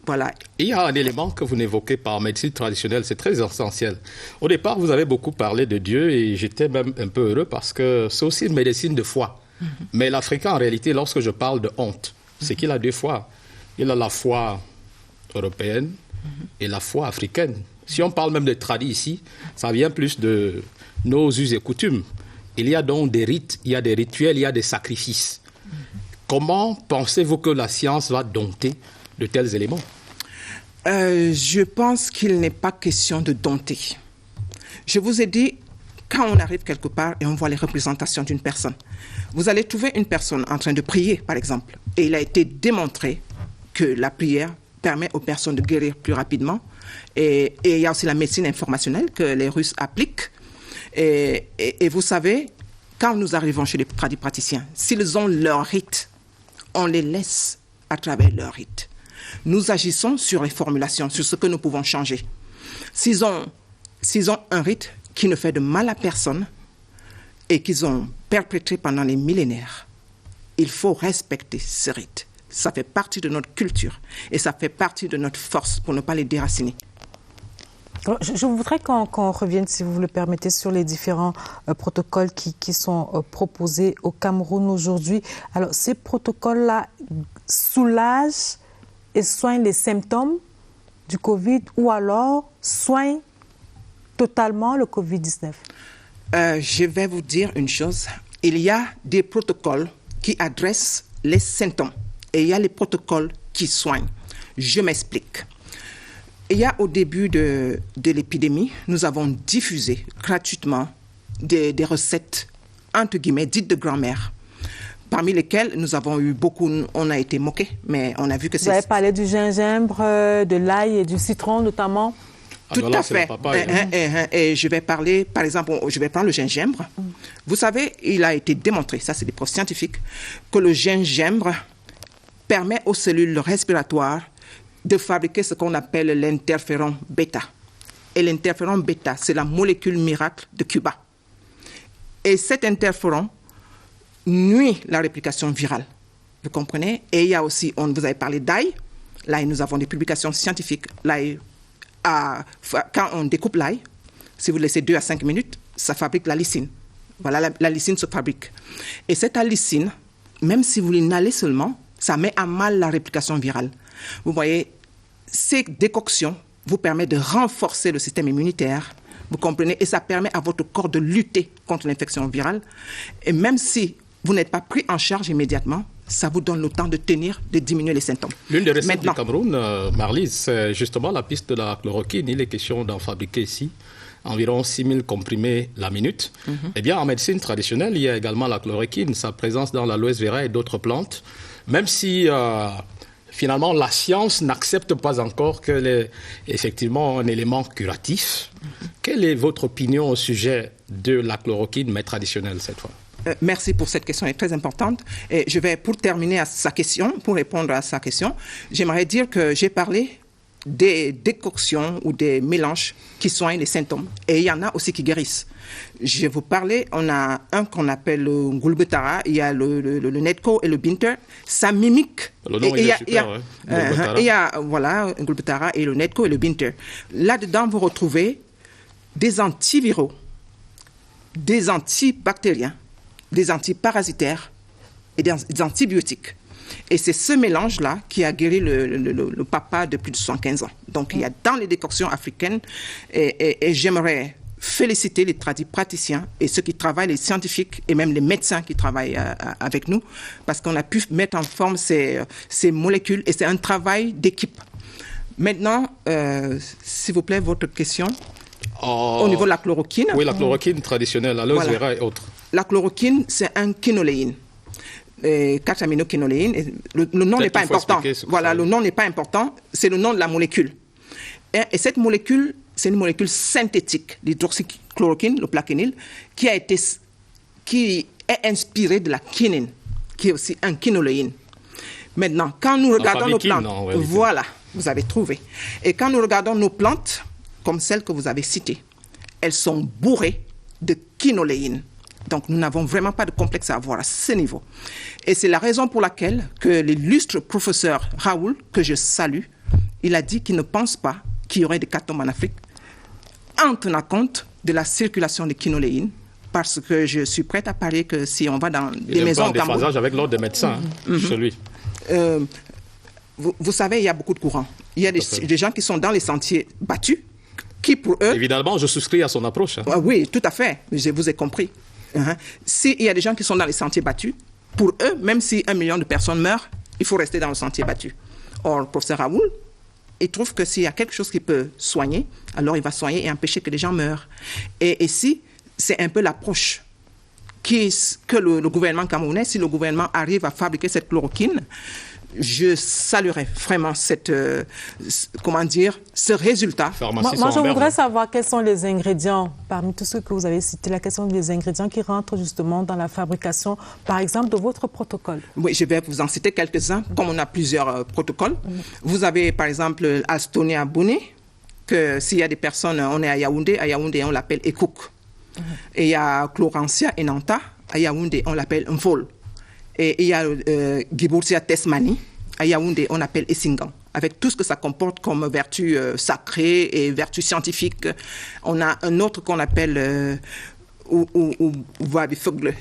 Voilà. Il y a un élément que vous n'évoquez pas en médecine traditionnelle, c'est très essentiel. Au départ, vous avez beaucoup parlé de Dieu et j'étais même un peu heureux parce que c'est aussi une médecine de foi. Mais l'Africain, en réalité, lorsque je parle de honte, c'est qu'il a deux foi. Il a la foi européenne et la foi africaine. Si on parle même de tradis ici, ça vient plus de nos us et coutumes. Il y a donc des rites, il y a des rituels, il y a des sacrifices. Comment pensez-vous que la science va dompter de tels éléments? Je pense qu'il n'est pas question de dompter. Je vous ai dit, quand on arrive quelque part et on voit les représentations d'une personne, vous allez trouver une personne en train de prier, par exemple, et il a été démontré que la prière permet aux personnes de guérir plus rapidement. Et il y a aussi la médecine informationnelle que les Russes appliquent. Et vous savez, quand nous arrivons chez les tradipraticiens, s'ils ont leur rite, on les laisse à travers leur rite. Nous agissons sur les formulations, sur ce que nous pouvons changer. S'ils ont un rite qui ne fait de mal à personne et qu'ils ont perpétré pendant les millénaires, il faut respecter ce rite. Ça fait partie de notre culture et ça fait partie de notre force pour ne pas les déraciner. Je voudrais qu'on revienne, si vous le permettez, sur les différents protocoles qui sont proposés au Cameroun aujourd'hui. Alors, ces protocoles-là soulagent et soignent les symptômes du Covid ou alors soignent totalement le Covid-19? Je vais vous dire une chose. Il y a des protocoles qui adressent les symptômes et il y a les protocoles qui soignent. Je m'explique. Il y a au début de l'épidémie, nous avons diffusé gratuitement des recettes, entre guillemets, dites de grand-mère, parmi lesquelles nous avons eu beaucoup, on a été moqués, mais on a vu que c'est... Vous avez parlé du gingembre, de l'ail et du citron notamment. Tout à fait. Et je vais parler, par exemple, je vais prendre le gingembre. Vous savez, il a été démontré, ça c'est des preuves scientifiques, que le gingembre permet aux cellules respiratoires de fabriquer ce qu'on appelle l'interféron bêta. Et l'interféron bêta, c'est la molécule miracle de Cuba. Et cet interféron nuit la réplication virale. Vous comprenez? Et il y a aussi, vous avez parlé d'ail. L'ail, nous avons des publications scientifiques. L'ail, quand on découpe l'ail, si vous laissez 2 à 5 minutes, ça fabrique la lysine. Voilà, la lysine se fabrique. Et cette lysine, même si vous l'inhalez seulement, ça met à mal la réplication virale. Vous voyez, ces décoctions vous permettent de renforcer le système immunitaire, vous comprenez, et ça permet à votre corps de lutter contre l'infection virale. Et même si vous n'êtes pas pris en charge immédiatement, ça vous donne le temps de tenir, de diminuer les symptômes. L'une des recettes du Cameroun, Marlise, c'est justement la piste de la chloroquine. Il est question d'en fabriquer ici environ 6 000 comprimés la minute. Eh bien, en médecine traditionnelle, il y a également la chloroquine, sa présence dans l'aloès vera et d'autres plantes, même si finalement la science n'accepte pas encore qu'elle est effectivement un élément curatif. Quelle est votre opinion au sujet de la chloroquine, mais traditionnelle cette fois? Merci pour cette question, elle est très importante. Et je vais, pour terminer à sa question, pour répondre à sa question, j'aimerais dire que j'ai parlé des décoctions ou des mélanges qui soignent les symptômes. Et il y en a aussi qui guérissent. Je vais vous parler, on a un qu'on appelle le Ngulbetara, il y a le Netco et le Binter. Ça mimique. Le nom est super, il y a, voilà, Ngulbetara et le Netco et le Binter. Là-dedans, vous retrouvez des antiviraux, des antibactériens, des antiparasitaires et des antibiotiques. Et c'est ce mélange-là qui a guéri le papa de plus de 75 ans. Donc, il y a dans les décoctions africaines, et j'aimerais féliciter les praticiens et ceux qui travaillent, les scientifiques et même les médecins qui travaillent avec nous, parce qu'on a pu mettre en forme ces molécules et c'est un travail d'équipe. Maintenant, s'il vous plaît, votre question au niveau de la chloroquine. Oui, la chloroquine traditionnelle, l'aloès vera et autres. La chloroquine, c'est un quinoléine. 4 aminoquinoléines. Le nom n'est pas important. Voilà, le nom n'est pas important, c'est le nom de la molécule. Et cette molécule, c'est une molécule synthétique, l'hydroxychloroquine, le plaquenil, qui est inspirée de la quinine, qui est aussi un quinoléine. Maintenant, quand nous regardons nos plantes, voilà, vous avez trouvé. Et quand nous regardons nos plantes, comme celles que vous avez citées, elles sont bourrées de quinoléine. Donc, nous n'avons vraiment pas de complexe à avoir à ce niveau. Et c'est la raison pour laquelle que l'illustre professeur Raoul, que je salue, il a dit qu'il ne pense pas qu'il y aurait des catombes en Afrique en tenant compte de la circulation de quinoléine, parce que je suis prête à parier que si on va dans des maisons au Cameroun... Il y a un déphasage avec l'ordre des médecins, chez lui. Vous savez, il y a beaucoup de courants. Il y a des gens qui sont dans les sentiers battus, qui pour eux... Évidemment, je souscris à son approche. Oui, tout à fait, je vous ai compris. S'il y a des gens qui sont dans les sentiers battus, pour eux, même si 1 million de personnes meurent, il faut rester dans le sentier battu. Or, le professeur Raoul, il trouve que s'il y a quelque chose qui peut soigner, alors il va soigner et empêcher que les gens meurent. Et ici, c'est un peu l'approche que le gouvernement camerounais, si le gouvernement arrive à fabriquer cette chloroquine, je saluerais vraiment ce résultat. Moi, je voudrais savoir quels sont les ingrédients, parmi tous ceux que vous avez cités, la question des ingrédients qui rentrent justement dans la fabrication, par exemple, de votre protocole. Oui, je vais vous en citer quelques-uns, comme on a plusieurs protocoles. Vous avez, par exemple, Alstonia Boni, que s'il y a des personnes, on est à Yaoundé, on l'appelle Ekouk. Et il y a Chlorancia Enanta, à Yaoundé, on l'appelle Mvol. Et il y a Giburtia Tesmani, à Yaoundé, on appelle Essingan. avec tout ce que ça comporte comme vertu sacrée et vertu scientifique. On a un autre qu'on appelle...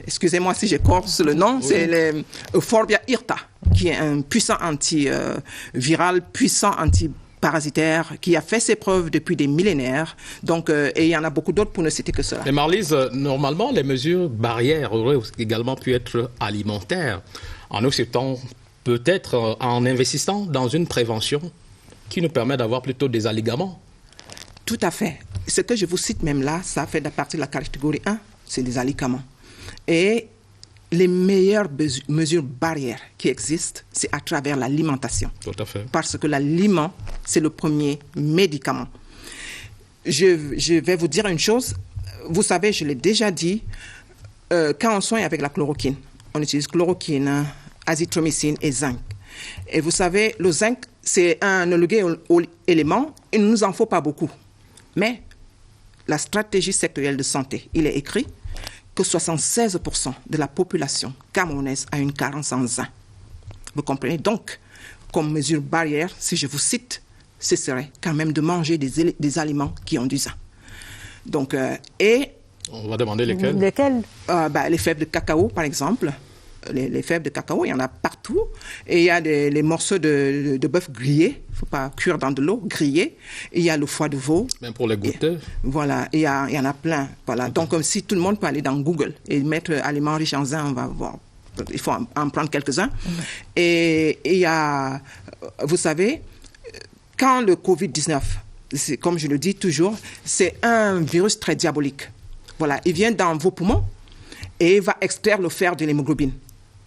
excusez-moi si j'écorce le nom, c'est le Euphorbia hirta, qui est un puissant antiviral, puissant antiparasitaire, qui a fait ses preuves depuis des millénaires. Donc, et il y en a beaucoup d'autres pour ne citer que cela. Mais Marlise, normalement, les mesures barrières auraient également pu être alimentaires, en occitan peut-être en investissant dans une prévention qui nous permet d'avoir plutôt des alignements. Tout à fait. Ce que je vous cite même là, ça fait partie de la catégorie 1, c'est les alicaments. Et les meilleures mesures barrières qui existent, c'est à travers l'alimentation. Tout à fait. Parce que l'aliment, c'est le premier médicament. Je vais vous dire une chose. Vous savez, je l'ai déjà dit, quand on soigne avec la chloroquine, on utilise chloroquine, azithromycine et zinc. Et vous savez, le zinc, c'est un élément, il ne nous en faut pas beaucoup. Mais la stratégie sectorielle de santé, il est écrit que 76% de la population camerounaise a une carence en zinc. Vous comprenez? Donc, comme mesure barrière, si je vous cite, ce serait quand même de manger des aliments qui ont du zinc. Donc, on va demander lesquels? Les fèves de cacao, par exemple. Les fèves de cacao, il y en a partout. Et il y a les morceaux de bœuf grillés. Il ne faut pas cuire dans de l'eau, grillés. Et il y a le foie de veau. Même pour les goûter. Voilà, il y en a plein. Voilà. Donc, si tout le monde peut aller dans Google et mettre aliments riches en zinc, on va voir. Il faut en prendre quelques-uns. Et il y a, vous savez, quand le Covid-19, comme je le dis toujours, c'est un virus très diabolique. Voilà, il vient dans vos poumons et il va extraire le fer de l'hémoglobine.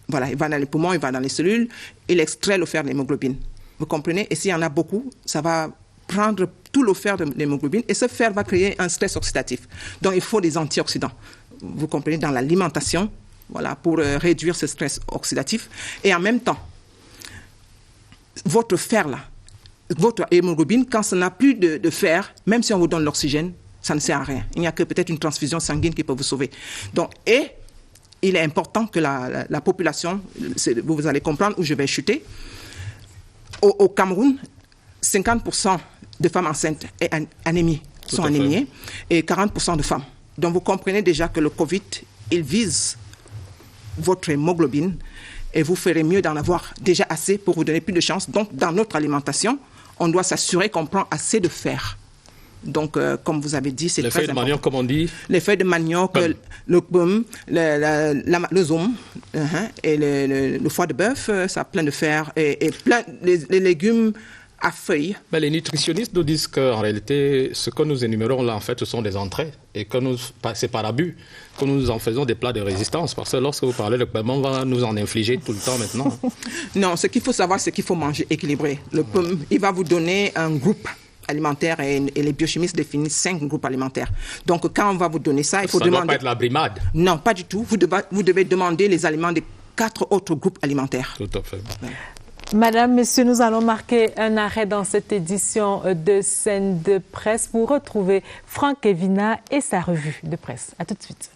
Voilà, il va dans les poumons, il va dans les cellules, il extrait le fer de l'hémoglobine. Vous comprenez? Et s'il y en a beaucoup, ça va prendre tout le fer de l'hémoglobine et ce fer va créer un stress oxydatif. Donc, il faut des antioxydants. Vous comprenez? Dans l'alimentation, voilà, pour réduire ce stress oxydatif. Et en même temps, votre fer là, votre hémoglobine, quand ça n'a plus de fer, même si on vous donne l'oxygène, ça ne sert à rien. Il n'y a que peut-être une transfusion sanguine qui peut vous sauver. Donc, et il est important que la population, vous allez comprendre où je vais chuter. Au Cameroun, 50% de femmes enceintes et anémies sont anémiées et 40% de femmes. Donc, vous comprenez déjà que le Covid, il vise votre hémoglobine et vous ferez mieux d'en avoir déjà assez pour vous donner plus de chance. Donc, dans notre alimentation, on doit s'assurer qu'on prend assez de fer. Donc, comme vous avez dit, c'est très important. Les feuilles de manioc, comme on dit? Les feuilles de manioc, le pomme, le zoum et le foie de bœuf, ça a plein de fer. Et plein les légumes à feuilles. Mais les nutritionnistes nous disent qu'en réalité, ce que nous énumérons là, en fait, ce sont des entrées. Et que c'est par abus que nous en faisons des plats de résistance. Parce que lorsque vous parlez de paiement, on va nous en infliger tout le temps maintenant. Non, ce qu'il faut savoir, c'est qu'il faut manger équilibré. Le pomme, il va vous donner un groupe alimentaire et les biochimistes définissent 5 groupes alimentaires. Donc, quand on va vous donner ça, il faut demander... Ça ne doit pas être la brimade. Non, pas du tout. Vous devez demander les aliments des 4 autres groupes alimentaires. Tout à fait. Ouais. Madame, Messieurs, nous allons marquer un arrêt dans cette édition de Scène de presse pour retrouver Franck Evina et sa revue de presse. À tout de suite.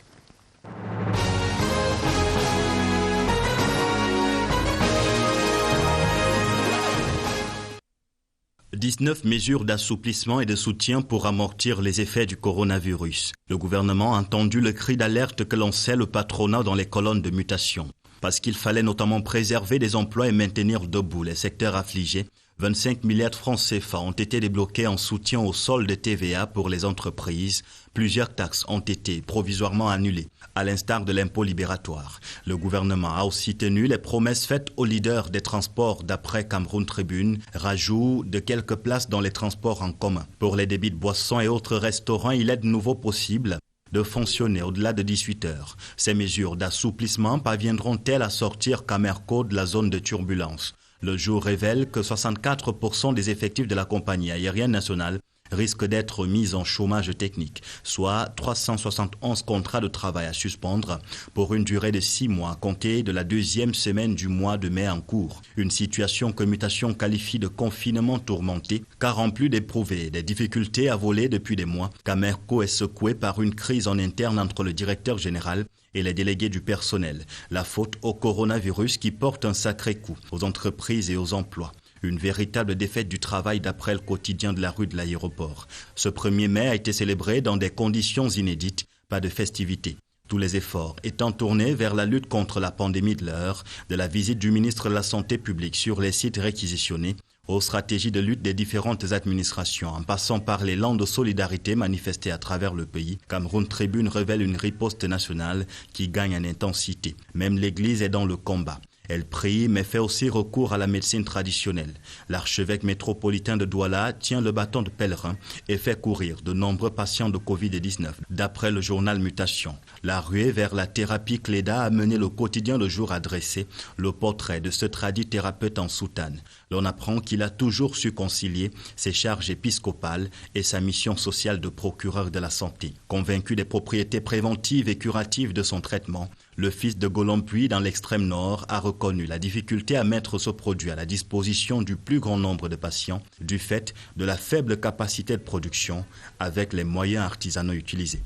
« 19 mesures d'assouplissement et de soutien pour amortir les effets du coronavirus. Le gouvernement a entendu le cri d'alerte que lançait le patronat dans les colonnes de mutation. Parce qu'il fallait notamment préserver des emplois et maintenir debout les secteurs affligés, 25 milliards de francs CFA ont été débloqués en soutien au solde de TVA pour les entreprises. Plusieurs taxes ont été provisoirement annulées, à l'instar de l'impôt libératoire. Le gouvernement a aussi tenu les promesses faites aux leaders des transports d'après Cameroun Tribune, rajout de quelques places dans les transports en commun. Pour les débits de boissons et autres restaurants, il est de nouveau possible de fonctionner au-delà de 18 heures. Ces mesures d'assouplissement parviendront-elles à sortir Camerco de la zone de turbulence? Le jour révèle que 64% des effectifs de la compagnie aérienne nationale risquent d'être mis en chômage technique, soit 371 contrats de travail à suspendre pour une durée de 6 mois à compter de la deuxième semaine du mois de mai en cours. Une situation que Mutation qualifie de confinement tourmenté, car en plus d'éprouver des difficultés à voler depuis des mois, Camerco est secoué par une crise en interne entre le directeur général et les délégués du personnel. La faute au coronavirus qui porte un sacré coup aux entreprises et aux emplois. Une véritable défaite du travail d'après le quotidien de la rue de l'aéroport. Ce 1er mai a été célébré dans des conditions inédites, pas de festivités. Tous les efforts étant tournés vers la lutte contre la pandémie de l'heure, de la visite du ministre de la Santé publique sur les sites réquisitionnés, aux stratégies de lutte des différentes administrations, en passant par l'élan de solidarité manifesté à travers le pays, Cameroun Tribune révèle une riposte nationale qui gagne en intensité. Même l'Église est dans le combat. Elle prie, mais fait aussi recours à la médecine traditionnelle. L'archevêque métropolitain de Douala tient le bâton de pèlerin et fait courir de nombreux patients de Covid-19. D'après le journal Mutation, la ruée vers la thérapie Cléda a mené le quotidien Le Jour à dresser le portrait de ce tradit thérapeute en soutane. L'on apprend qu'il a toujours su concilier ses charges épiscopales et sa mission sociale de procureur de la santé. Convaincu des propriétés préventives et curatives de son traitement, le fils de Golompuy dans l'extrême nord a reconnu la difficulté à mettre ce produit à la disposition du plus grand nombre de patients du fait de la faible capacité de production avec les moyens artisanaux utilisés.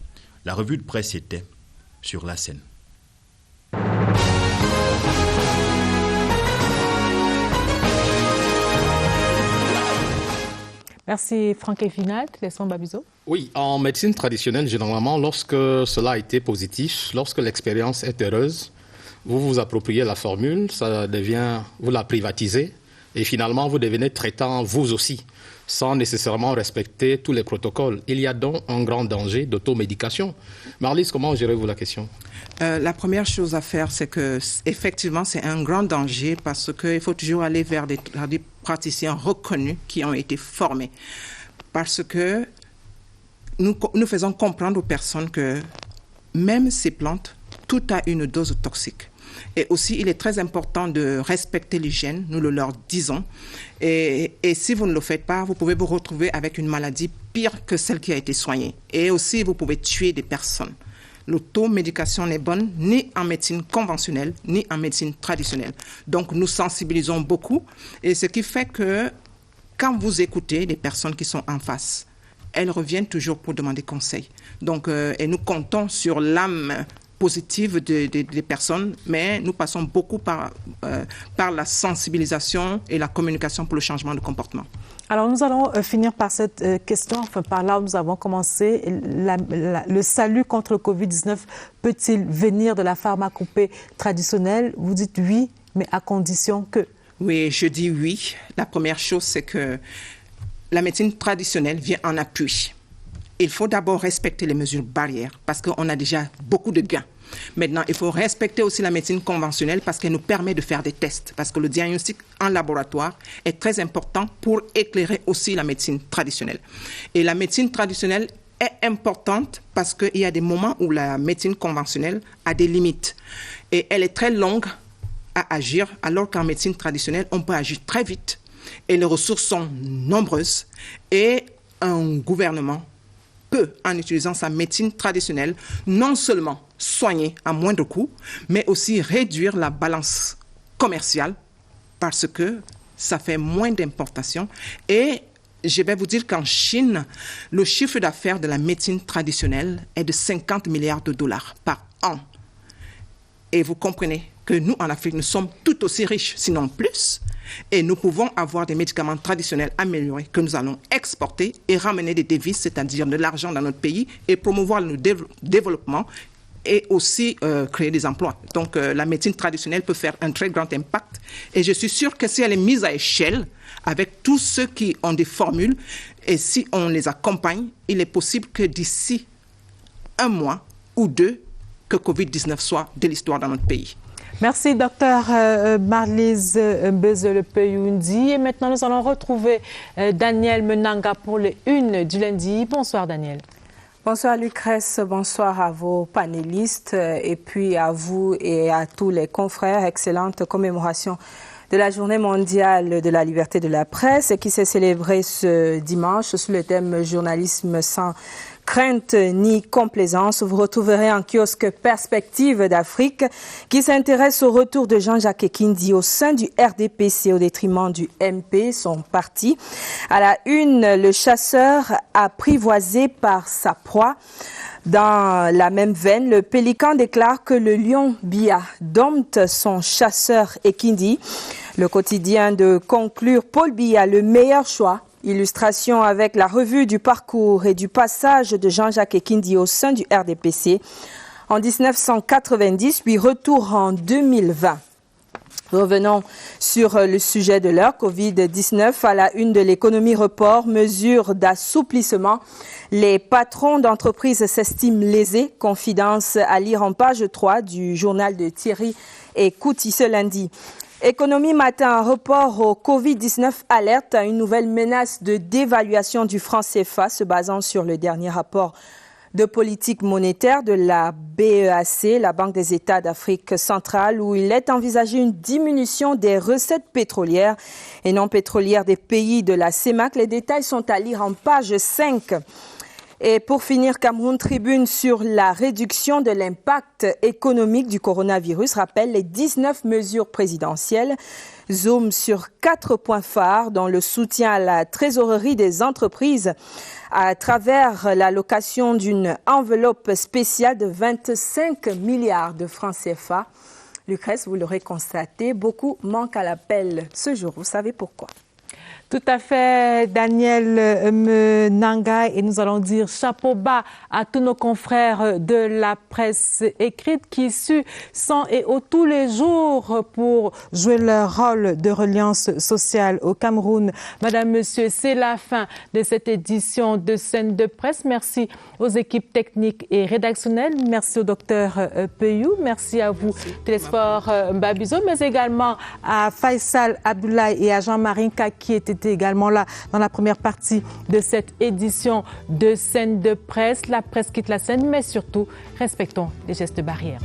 La revue de presse était sur la scène. Merci Franck Evinat, laissons Babizo. Oui, en médecine traditionnelle, généralement, lorsque cela a été positif, lorsque l'expérience est heureuse, vous vous appropriez la formule, ça devient, vous la privatisez et finalement vous devenez traitant vous aussi, sans nécessairement respecter tous les protocoles. Il y a donc un grand danger d'automédication. Marlise, comment gérez-vous la question ? La première chose à faire, c'est que effectivement, c'est un grand danger parce qu'il faut toujours aller vers des praticiens reconnus qui ont été formés. Parce que nous faisons comprendre aux personnes que même ces plantes, tout a une dose toxique. Et aussi, il est très important de respecter l'hygiène, nous le leur disons. Et si vous ne le faites pas, vous pouvez vous retrouver avec une maladie pire que celle qui a été soignée. Et aussi, vous pouvez tuer des personnes. L'automédication n'est bonne ni en médecine conventionnelle, ni en médecine traditionnelle. Donc, nous sensibilisons beaucoup. Et ce qui fait que quand vous écoutez les personnes qui sont en face, elles reviennent toujours pour demander conseil. Donc, et nous comptons sur l'âme positive des personnes, mais nous passons beaucoup par la sensibilisation et la communication pour le changement de comportement. Alors, nous allons finir par cette question, enfin par là où nous avons commencé. Le salut contre le Covid-19 peut-il venir de la pharmacopée traditionnelle? Vous dites oui, mais à condition que... Oui, je dis oui. La première chose, c'est que la médecine traditionnelle vient en appui. Il faut d'abord respecter les mesures barrières parce qu'on a déjà beaucoup de gains. Maintenant, il faut respecter aussi la médecine conventionnelle parce qu'elle nous permet de faire des tests. Parce que le diagnostic en laboratoire est très important pour éclairer aussi la médecine traditionnelle. Et la médecine traditionnelle est importante parce qu'il y a des moments où la médecine conventionnelle a des limites. Et elle est très longue à agir, alors qu'en médecine traditionnelle, on peut agir très vite. Et les ressources sont nombreuses. Et un gouvernement peut, en utilisant sa médecine traditionnelle, non seulement soigner à moindre coût, mais aussi réduire la balance commerciale parce que ça fait moins d'importations. Et je vais vous dire qu'en Chine, le chiffre d'affaires de la médecine traditionnelle est de 50 milliards de dollars par an. Et vous comprenez que nous, en Afrique, nous sommes tout aussi riches, sinon plus, et nous pouvons avoir des médicaments traditionnels améliorés que nous allons exporter et ramener des devises, c'est-à-dire de l'argent dans notre pays, et promouvoir le développement et aussi créer des emplois. Donc la médecine traditionnelle peut faire un très grand impact, et je suis sûre que si elle est mise à échelle, avec tous ceux qui ont des formules, et si on les accompagne, il est possible que d'ici 1 mois ou 2, que Covid-19 soit de l'histoire dans notre pays. Merci, Dr Marlise Mbeze-Lepeyoundi. Et maintenant, nous allons retrouver Daniel Menanga pour les unes du lundi. Bonsoir, Daniel. Bonsoir, Lucrèce. Bonsoir à vos panélistes et puis à vous et à tous les confrères. Excellente commémoration de la Journée mondiale de la liberté de la presse qui s'est célébrée ce dimanche sous le thème « Journalisme sans crainte ni complaisance ». Vous retrouverez en kiosque Perspective d'Afrique qui s'intéresse au retour de Jean-Jacques Ekindi au sein du RDPC au détriment du MP, son parti. À la une, le chasseur apprivoisé par sa proie. Dans la même veine, le Pélican déclare que le lion Bia dompte son chasseur Ekindi. Le quotidien de conclure Paul Biya, le meilleur choix. Illustration avec la revue du parcours et du passage de Jean-Jacques Ekindi au sein du RDPC en 1990, puis retour en 2020. Revenons sur le sujet de l'heure, Covid-19 à la une de l'économie report, mesures d'assouplissement. Les patrons d'entreprises s'estiment lésés, confidence à lire en page 3 du journal de Thierry et Kouti ce lundi. Économie matin, report au Covid-19 alerte à une nouvelle menace de dévaluation du franc CFA se basant sur le dernier rapport de politique monétaire de la BEAC, la Banque des États d'Afrique centrale, où il est envisagé une diminution des recettes pétrolières et non pétrolières des pays de la CEMAC. Les détails sont à lire en page 5. Et pour finir, Cameroun Tribune sur la réduction de l'impact économique du coronavirus rappelle les 19 mesures présidentielles. Zoom sur 4 points phares dont le soutien à la trésorerie des entreprises à travers l'allocation d'une enveloppe spéciale de 25 milliards de francs CFA. Lucrèce, vous l'aurez constaté, beaucoup manquent à l'appel ce jour. Vous savez pourquoi? Tout à fait, Daniel Menanga, et nous allons dire chapeau bas à tous nos confrères de la presse écrite qui suent sans et au tous les jours pour jouer leur rôle de reliance sociale au Cameroun. Madame, Monsieur, c'est la fin de cette édition de Scène de presse. Merci aux équipes techniques et rédactionnelles. Merci au docteur Peyou. Merci à vous, Télésport Babizo, mais également à Faisal Abdoulaye et à Jean-Marie Ka qui étaient également là dans la première partie de cette édition de Scène de presse. La presse quitte la scène, mais surtout, respectons les gestes barrières.